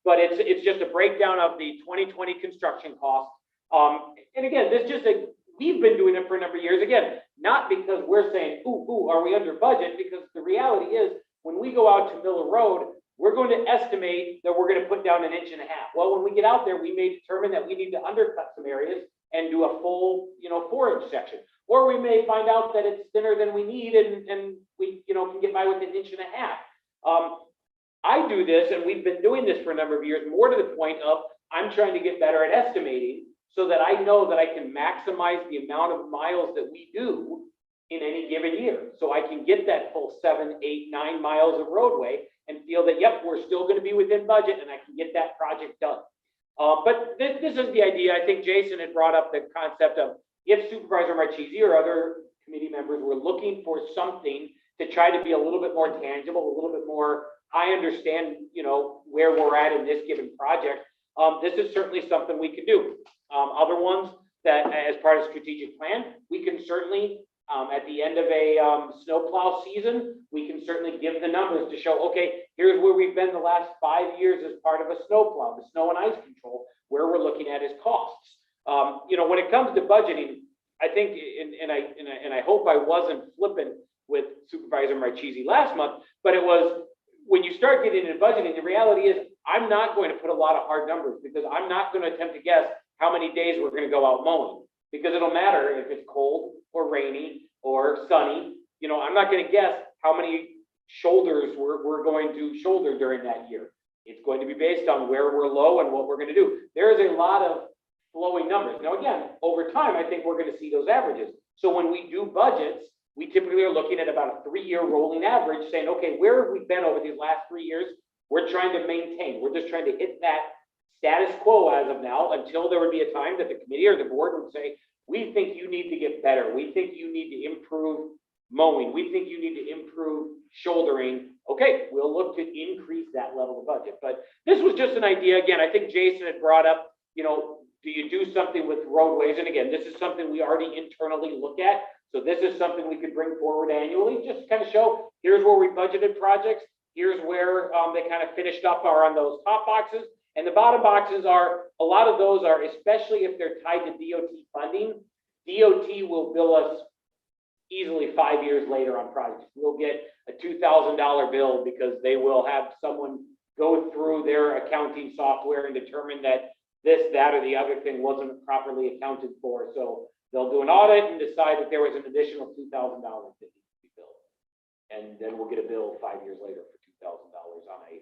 But it's just a breakdown of the 2020 construction costs. And again, we've been doing it for a number of years. Again, not because we're saying, ooh, are we under budget? Because the reality is when we go out to Miller Road, we're going to estimate that we're going to put down 1.5 inches. Well, when we get out there, we may determine that we need to undercut some areas and do a full, 4-inch section. Or we may find out that it's thinner than we need and we, can get by with 1.5 inches. I do this, and we've been doing this for a number of years, more to the point of I'm trying to get better at estimating so that I know that I can maximize the amount of miles that we do in any given year. So I can get that full 7, 8, 9 miles of roadway and feel that, yep, we're still going to be within budget and I can get that project done. But this is the idea. I think Jason had brought up the concept of if Supervisor Marchese or other committee members were looking for something to try to be a little bit more tangible, a little bit more, I understand, where we're at in this given project. This is certainly something we could do. Other ones that as part of strategic plan, we can certainly, at the end of a snowplow season, we can certainly give the numbers to show, okay, here's where we've been the last 5 years as part of a snowplow, the snow and ice control, where we're looking at is costs. When it comes to budgeting, I think, and I hope I wasn't flippant with Supervisor Marchese last month, but it was when you start getting into budgeting, the reality is I'm not going to put a lot of hard numbers because I'm not going to attempt to guess how many days we're going to go out mowing because it'll matter if it's cold or rainy or sunny. I'm not going to guess how many shoulders we're going to shoulder during that year. It's going to be based on where we're low and what we're going to do. There is a lot of flowing numbers. Now, again, over time, I think we're going to see those averages. So when we do budgets, we typically are looking at about a 3-year rolling average saying, okay, where have we been over these last 3 years? We're trying to maintain. We're just trying to hit that status quo as of now until there would be a time that the committee or the board would say, we think you need to get better. We think you need to improve mowing. We think you need to improve shouldering. Okay, we'll look to increase that level of budget. But this was just an idea. Again, I think Jason had brought up, do you do something with roadways? And again, this is something we already internally look at. So this is something we could bring forward annually, just to kind of show, here's where we budgeted projects. here's where, they kind of finished up are on those top boxes. And the bottom boxes are, a lot of those are, especially if they're tied to DOT funding, DOT will bill us easily 5 years later on projects. We'll get a $2,000 bill because they will have someone go through their accounting software and determine that this, that, or the other thing wasn't properly accounted for. So they'll do an audit and decide that there was an additional $2,000 that needs to be billed. And then we'll get a bill 5 years later for $2,000 on a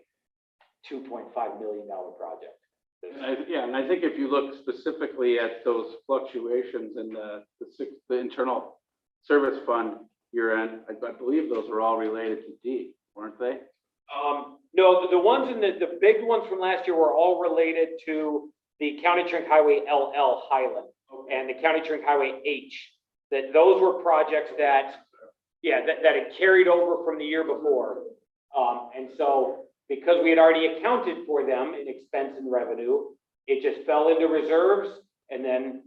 $2.5 million project. And I think if you look specifically at those fluctuations in the internal service fund year end, I believe those were all related to D, weren't they? No, the ones in the big ones from last year were all related to the County Trunk Highway LL Highland and the County Trunk Highway H. That those were projects that had carried over from the year before. And so because we had already accounted for them in expense and revenue, it just fell into reserves. And then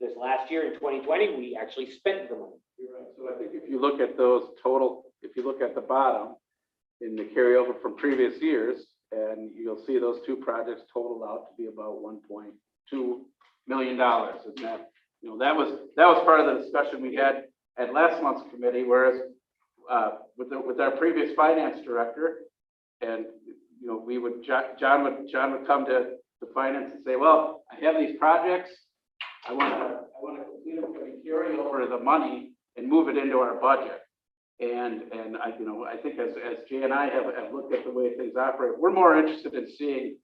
this last year in 2020, we actually spent the money. You're right. So I think if you look at those total, if you look at the bottom in the carryover from previous years, and you'll see those two projects totaled out to be about $1.2 million. And that, that was part of the discussion we had at last month's committee, whereas with our previous finance director, and we would John would come to the finance and say, well, I have these projects, I want to complete them, for the carry over the money and move it into our budget. And I think as Jay and I have looked at the way things operate, we're more interested in seeing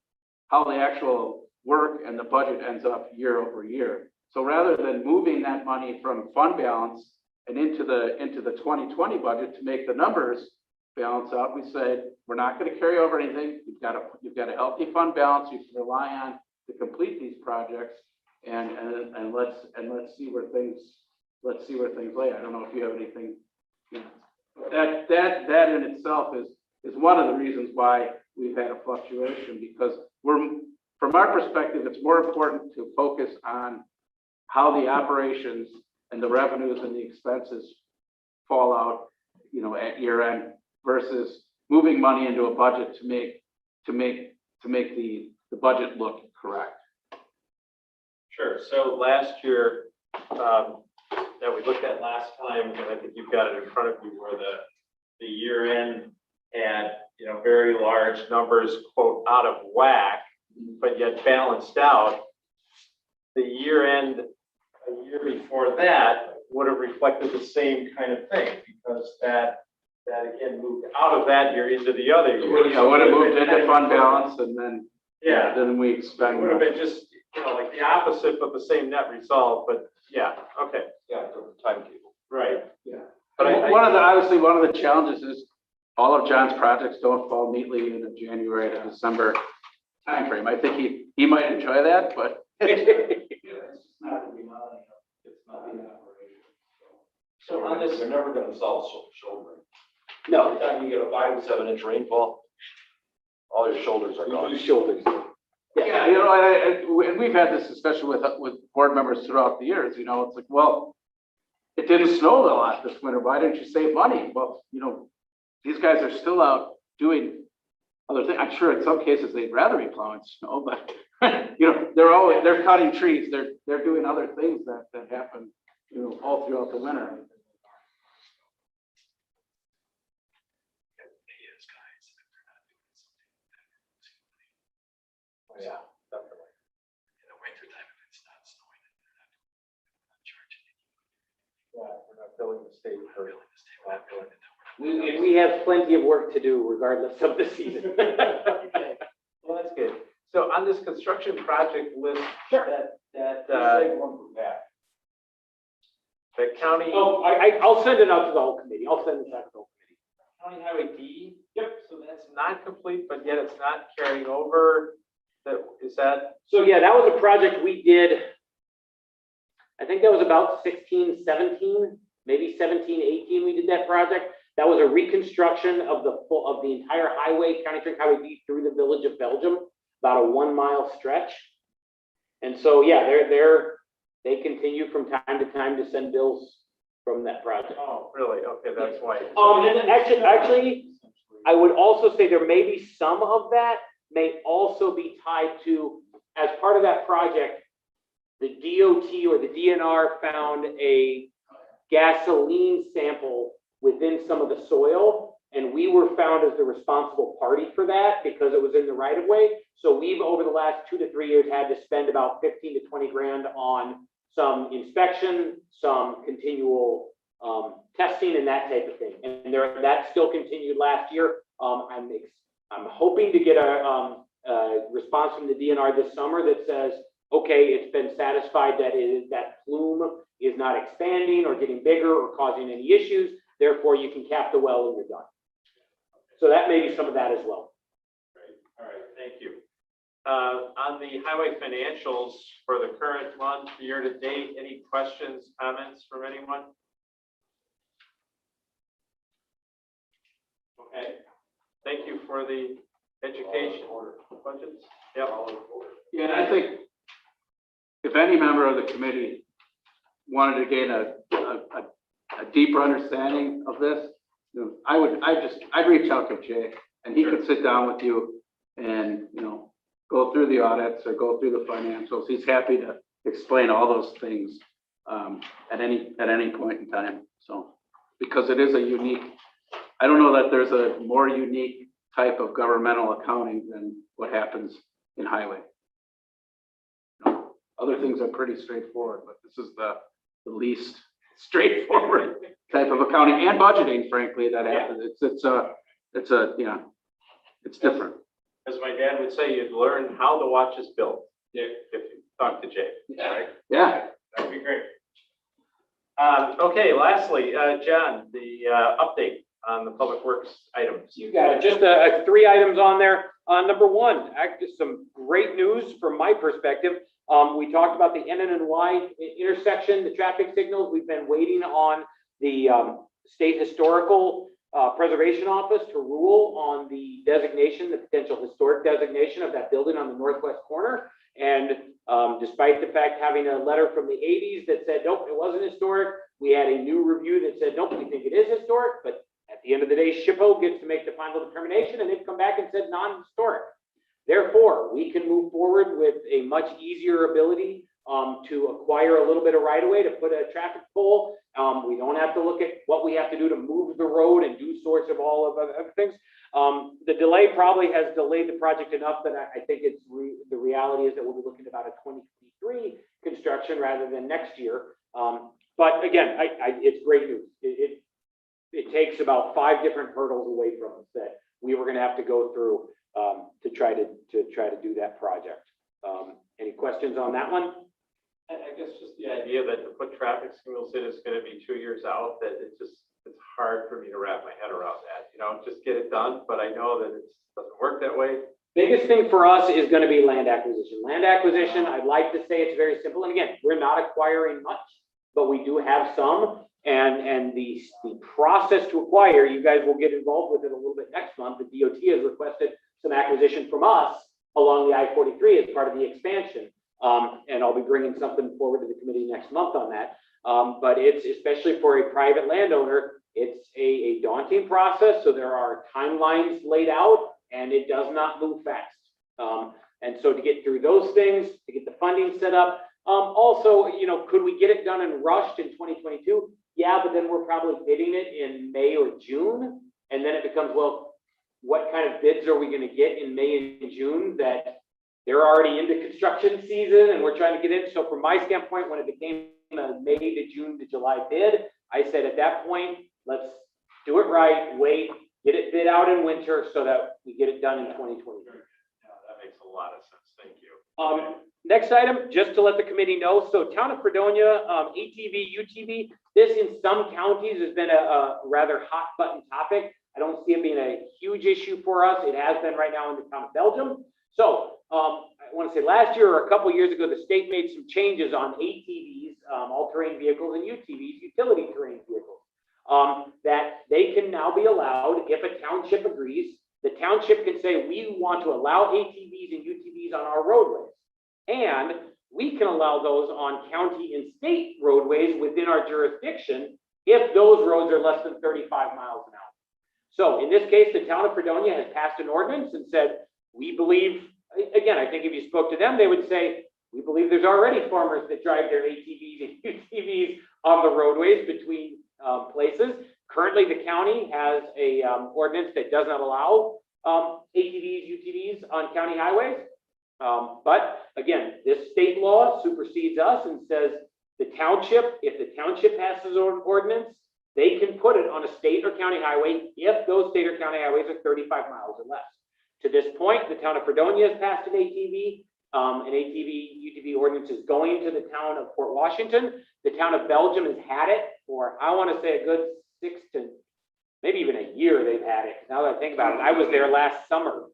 how the actual work and the budget ends up year over year. So rather than moving that money from fund balance and into the 2020 budget to make the numbers balance out, we said we're not going to carry over anything. You've got a healthy fund balance you can rely on to complete these projects, and let's see where things lay. I don't know if you have anything. That in itself is one of the reasons why we've had a fluctuation, because from our perspective, it's more important to focus on how the operations and the revenues and the expenses fall out, at year end, versus moving money into a budget to make the budget look correct. Sure. So last year, that we looked at last time, and I think you've got it in front of you, where the year end had, very large numbers, quote, out of whack, but yet balanced out. The year end a year before that would have reflected the same kind of thing, because that again moved out of that year into the other year. Yeah, would have moved into fund balance, and then then we It spend. would have been just, like the opposite, but the same net result, but okay. Yeah, different timetable. Right. Yeah. But Obviously one of the challenges is all of John's projects don't fall neatly in a January to December timeframe. I think he might enjoy that, but it's not the reality. It's not the operation. So on this, they're never going to solve shoulder. No, Every time you get a 5 to 7 inch rainfall, all your shoulders are gone. shoulders. Yeah, and we've had this discussion with board members throughout the years. It's like, well, it didn't snow a lot this winter. Why didn't you save money? Well, these guys are still out doing other things. I'm sure in some cases they'd rather be plowing snow, but they're cutting trees. They're doing other things that happen, all throughout the winter. Yeah, definitely. Yeah, we're not billing the state for We have plenty of work to do regardless of the season. Okay. Well, that's good. So on this construction project list, the county. Oh, I'll send it out to the whole committee. I'll send it out to the whole committee. County Highway D. Yep. So that's not complete, but yet it's not carrying over. Is that? So yeah, that was a project we did. I think that was about 16, 17, maybe 17, 18. We did that project. That was a reconstruction of the entire highway, County Trunk Highway D, through the village of Belgium, about a 1 mile stretch. And so yeah, they continue from time to time to send bills from that project. Oh, really? Okay, that's why. And actually, I would also say there may be some of that may also be tied to, as part of that project, the DOT or the DNR found a gasoline sample within some of the soil, and we were found as the responsible party for that because it was in the right of way. So we've, over the last 2 to 3 years, had to spend about 15 to 20 grand on some inspection, some continual testing and that type of thing. And that still continued last year. I'm hoping to get a response from the DNR this summer that says, okay, it's been satisfied that that plume is not expanding or getting bigger or causing any issues. Therefore, you can cap the well and you're done. So that may be some of that as well. Great. All right, thank you. On the highway financials for the current month, year to date, any questions, comments from anyone? Okay, thank you for the education budgets. Yep. Yeah, and I think if any member of the committee wanted to gain a deeper understanding of this, you know, I'd reach out to Jay and he could sit down with you and, you know, go through the audits or go through the financials. He's happy to explain all those things at any point in time. So, because it is a unique, I don't know that there's a more unique type of governmental accounting than what happens in highway. You know, other things are pretty straightforward, but this is the least straightforward type of accounting and budgeting, frankly, that happens. It's different. As my dad would say, you'd learn how the watch is built if you talk to Jay. Right? Yeah. That'd be great. Okay, lastly, John, the update on the public works items. You got it. Just 3 items on there. Number 1, actually some great news from my perspective. We talked about the N and Y intersection, the traffic signals. We've been waiting on the State Historical Preservation Office to rule on the designation, the potential historic designation of that building on the northwest corner. And despite the fact having a letter from the 80s that said, nope, it wasn't historic, we had a new review that said, nope, we think it is historic. But at the end of the day, SHPO gets to make the final determination, and they've come back and said non-historic. Therefore, we can move forward with a much easier ability to acquire a little bit of right-of-way to put a traffic pole. We don't have to look at what we have to do to move the road and do sorts of all of other things. The delay probably has delayed the project enough that I think it's the reality is that we'll be looking at about a 2023 construction rather than next year. But again, it's great news. It takes about 5 different hurdles away from us that we were going to have to go through to try to do that project. Any questions on that one? I guess just the idea that to put traffic signals in is going to be 2 years out, that it's hard for me to wrap my head around that. You know, just get it done, but I know that it doesn't work that way. Biggest thing for us is going to be land acquisition. Land acquisition, I'd like to say it's very simple. And again, we're not acquiring much, but we do have some. And the process to acquire, you guys will get involved with it a little bit next month. The DOT has requested some acquisition from us along the I-43 as part of the expansion. And I'll be bringing something forward to the committee next month on that. But it's, especially for a private landowner, it's a daunting process. So there are timelines laid out and it does not move fast. And so to get through those things, to get the funding set up, also, you know, could we get it done and rushed in 2022? Yeah, but then we're probably bidding it in May or June. And then it becomes, well, what kind of bids are we going to get in May and June that they're already into construction season and we're trying to get in? So from my standpoint, when it became a May to June to July bid, I said at that point, let's do it right, wait, get it bid out in winter so that we get it done in 2020. Yeah, that makes a lot of sense. Thank you. Next item, just to let the committee know, so town of Fredonia, ATV, UTV, this in some counties has been a rather hot button topic. I don't see it being a huge issue for us. It has been right now in the town of Belgium. So I want to say last year or a couple years ago, the state made some changes on ATVs, all-terrain vehicles, and UTVs, utility terrain vehicles, that they can now be allowed, if a township agrees, the township can say, we want to allow ATVs and UTVs on our roadways. And we can allow those on county and state roadways within our jurisdiction if those roads are less than 35 miles an hour. So in this case, the town of Fredonia has passed an ordinance and said, we believe, again, I think if you spoke to them, they would say, we believe there's already farmers that drive their ATVs and UTVs on the roadways between places. Currently, the county has a ordinance that does not allow ATVs, UTVs on county highways. But again, this state law supersedes us and says the township, if the township passes an ordinance, they can put it on a state or county highway if those state or county highways are 35 miles or less. To this point, the town of Fredonia has passed an ATV. An ATV, UTV ordinance is going to the town of Port Washington. The town of Belgium has had it for, I want to say, a good 6 to maybe even a year they've had it. Now that I think about it, I was there last summer.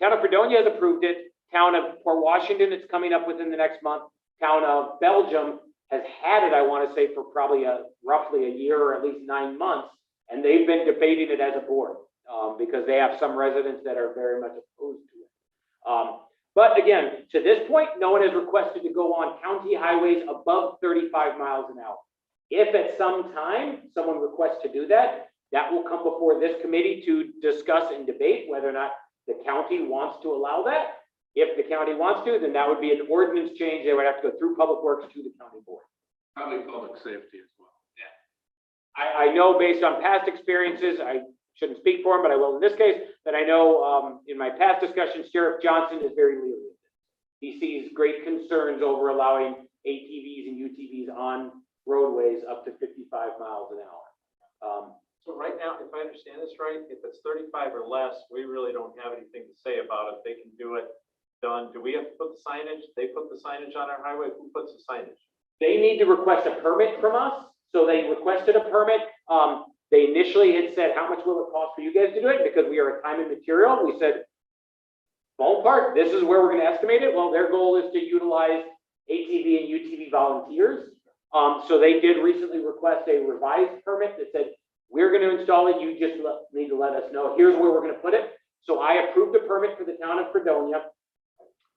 Town of Fredonia has approved it. Town of Port Washington, it's coming up within the next month. Town of Belgium has had it, I want to say, for probably roughly a year or at least 9 months. And they've been debating it as a board because they have some residents that are very much opposed to it. But again, to this point, no one has requested to go on county highways above 35 miles an hour. If at some time someone requests to do that, that will come before this committee to discuss and debate whether or not the county wants to allow that. If the county wants to, then that would be an ordinance change. They would have to go through Public Works to the county board. Probably public safety as well. I know based on past experiences, I shouldn't speak for him, but I will in this case, that I know in my past discussions, Sheriff Johnson is very leery. He sees great concerns over allowing ATVs and UTVs on roadways up to 55 miles an hour. So right now, if I understand this right, if it's 35 or less, we really don't have anything to say about it. They can do it, done. Do we have to put the signage? They put the signage on our highway? Who puts the signage? They need to request a permit from us. So they requested a permit. They initially had said, how much will it cost for you guys to do it? Because we are a time and material. We said, ballpark, this is where we're going to estimate it. Well, their goal is to utilize ATV and UTV volunteers. So they did recently request a revised permit that said, we're going to install it. You just need to let us know. Here's where we're going to put it. So I approved a permit for the town of Fredonia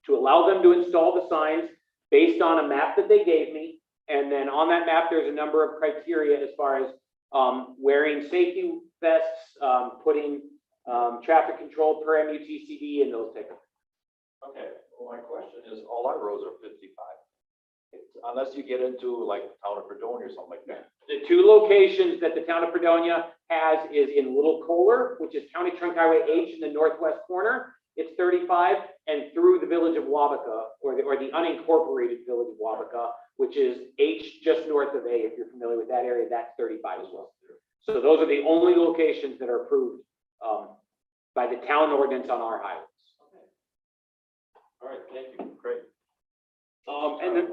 to allow them to install the signs based on a map that they gave me. And then on that map, there's a number of criteria as far as wearing safety vests, putting traffic control per MUTCD and those type of things. Okay, well, my question is, all our roads are 55. Unless you get into like town of Fredonia or something like that. The two locations that the town of Fredonia has is in Little Kohler, which is County Trunk Highway H in the northwest corner. It's 35, and through the village of Wabaca, or the unincorporated village of Wabaca, which is H just north of A. If you're familiar with that area, that's 35 as well. So those are the only locations that are approved by the town ordinance on our highways. Okay. All right, thank you. Great. And then,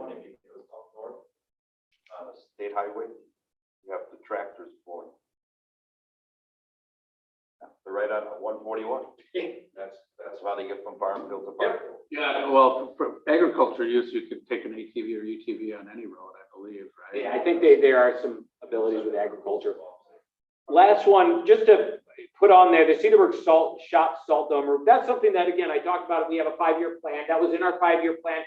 On a state highway, you have the tractors for. They're right on 141. That's how they get from Farmville to Parkville. Yeah, well, for agriculture use, you could take an ATV or UTV on any road, I believe, right? yeah, I think there are some abilities with agriculture. Last one, just to put on there, the Cedarburg Shop Salt Dome roof. That's something that, again, I talked about. We have a 5-year plan. That was in our 5-year plan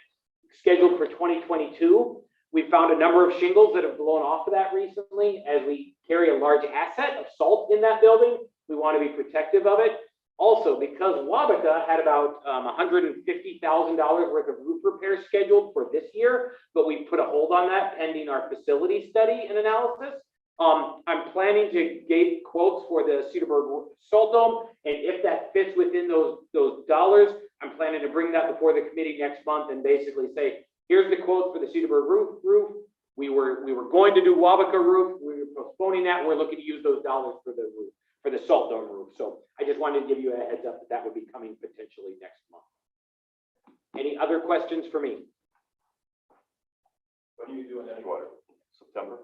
scheduled for 2022. We found a number of shingles that have blown off of that recently. As we carry a large asset of salt in that building, we want to be protective of it. Also, because Wabaca had about $150,000 worth of roof repairs scheduled for this year, but we put a hold on that pending our facility study and analysis. I'm planning to get quotes for the Cedarburg Salt Dome, and if that fits within those dollars, I'm planning to bring that before the committee next month and basically say, here's the quote for the Cedarburg roof. We were going to do Wabaca roof. We were postponing that. We're looking to use those dollars for the roof, for the Salt Dome roof. So I just wanted to give you a heads up that would be coming potentially next month. Any other questions for me? What are you doing in Edgewater? September?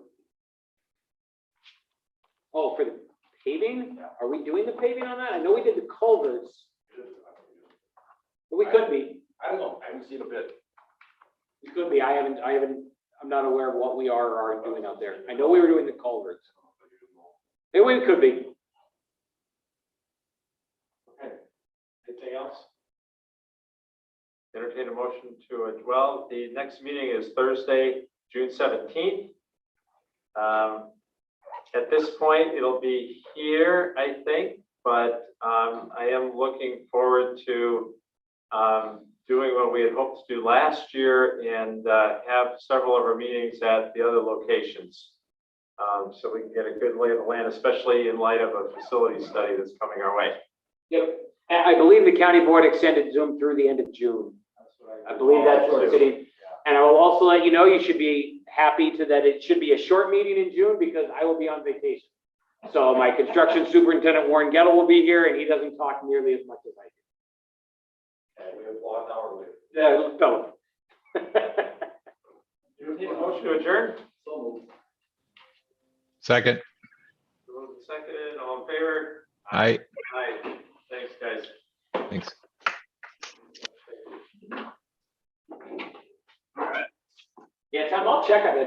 Oh, for the paving? Are we doing the paving on that? I know we did the culverts, but we could be. I don't know. I haven't seen a bit. We could be. I'm not aware of what we are or aren't doing out there. I know we were doing the culverts. Maybe we could be. Okay. Anything else? Entertain a motion to, well, the next meeting is Thursday, June 17th. At this point, it'll be here, I think, but I am looking forward to doing what we had hoped to do last year and have several of our meetings at the other locations. So we can get a good lay of the land, especially in light of a facility study that's coming our way. Yep. And I believe the county board extended Zoom through the end of June. I believe that's where it's sitting. And I will also let you know, you should be happy to that it should be a short meeting in June because I will be on vacation. So my construction superintendent, Warren Gettle, will be here and he doesn't talk nearly as much as I do. And we have 1 hour later. Yeah, so. Do you need a motion to adjourn? Second. Moved and seconded, all in favor? Aye. Aye. Thanks, guys. Thanks. Yeah, Tom, I'll check on that.